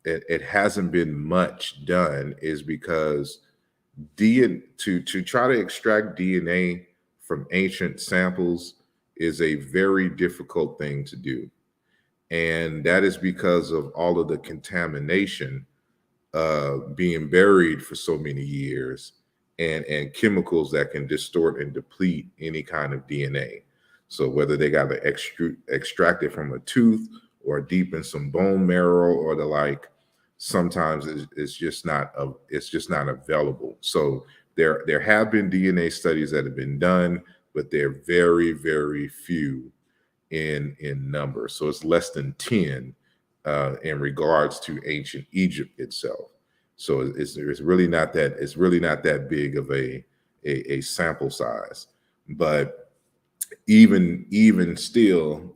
it hasn't been much done is because to try to extract DNA from ancient samples is a very difficult thing to do. And that is because of all of the contamination being buried for so many years and chemicals that can distort and deplete any kind of DNA. So whether they got to extract it from a tooth or deep in some bone marrow or the like, sometimes it's just not available. So there have been DNA studies that have been done, but they're very, very few in number. So it's less than 10 in regards to ancient Egypt itself. So it's really not that big of a sample size. But even still,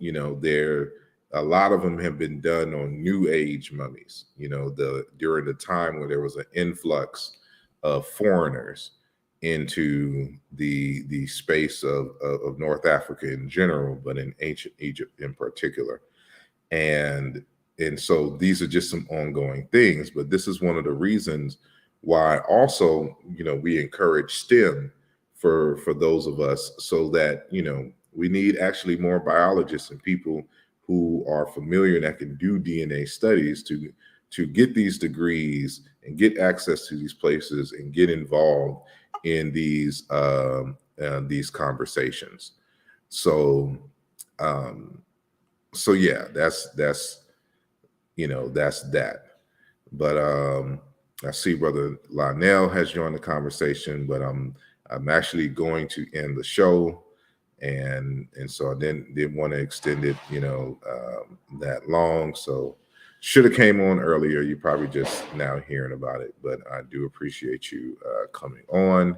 a lot of them have been done on New Age mummies. During the time where there was an influx of foreigners into the space of North Africa in general, but in ancient Egypt in particular. And so these are just some ongoing things, but this is one of the reasons why also, we encourage STEM for those of us, so that, we need actually more biologists and people who are familiar that can do DNA studies to get these degrees and get access to these places and get involved in these conversations. So yeah, that's that. But I see Brother Lionel has joined the conversation, but I'm actually going to end the show, and so I didn't want to extend it, that long. So should have came on earlier. You probably just now hearing about it, but I do appreciate you coming on.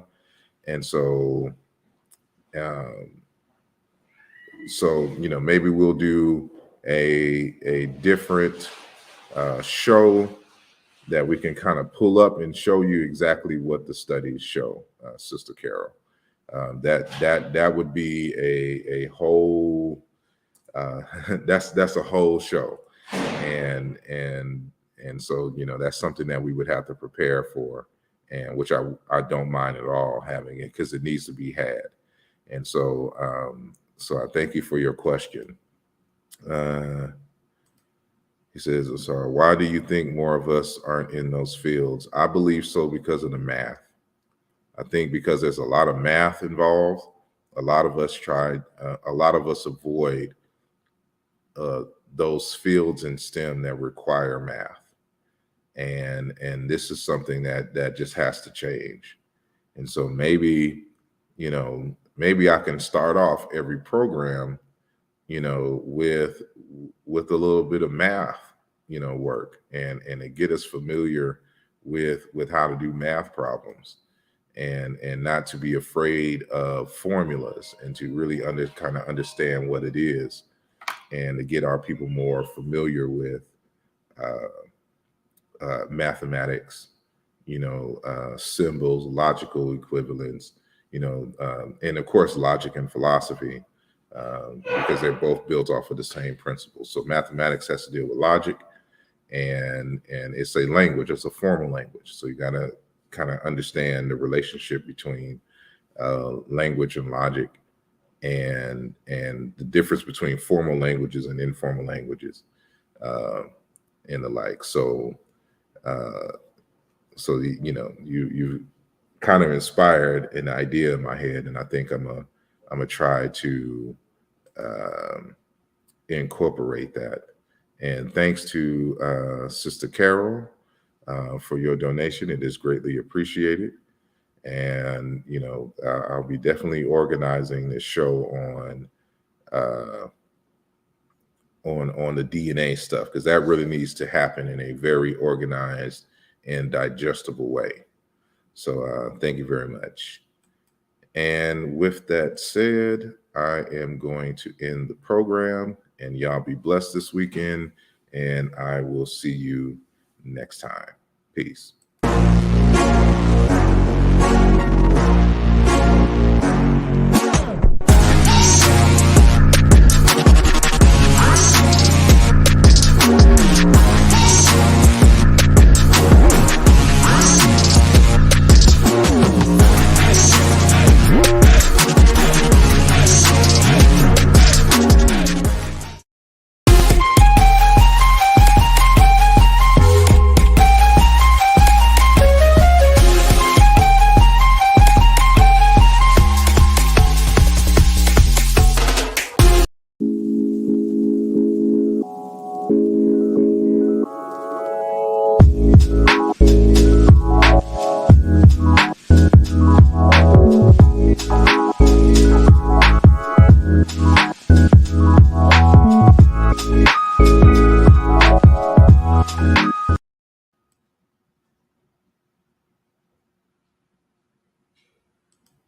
And so, maybe we'll do a different show that we can kind of pull up and show you exactly what the studies show, Sister Carol. That would be a whole that's a whole show, and so that's something that we would have to prepare for, and which I don't mind at all having it, because it needs to be had. And so so I thank you for your question. He says, sorry, why do you think more of us aren't in those fields? I believe so because of the math. I think because there's a lot of math involved. A lot of us avoid those fields in STEM that require math. And this is something that just has to change. And so maybe I can start off every program with a little bit of math work, and to get us familiar with how to do math problems, and not to be afraid of formulas, and to really kind of understand what it is, and to get our people more familiar with mathematics, symbols, logical equivalents, and of course logic and philosophy, because they're both built off of the same principles. So mathematics has to deal with logic, and it's a language, it's a formal language. So you got to kind of understand the relationship between language and logic, and the difference between formal languages and informal languages, and the like. So you kind of inspired an idea in my head, and I think I'm gonna try to incorporate that. And thanks to Sister Carol for your donation. It is greatly appreciated. And I'll be definitely organizing this show on the DNA stuff, because that really needs to happen in a very organized and digestible way. So thank you very much. And with that said, I am going to end the program, and y'all be blessed this weekend, and I will see you next time. Peace.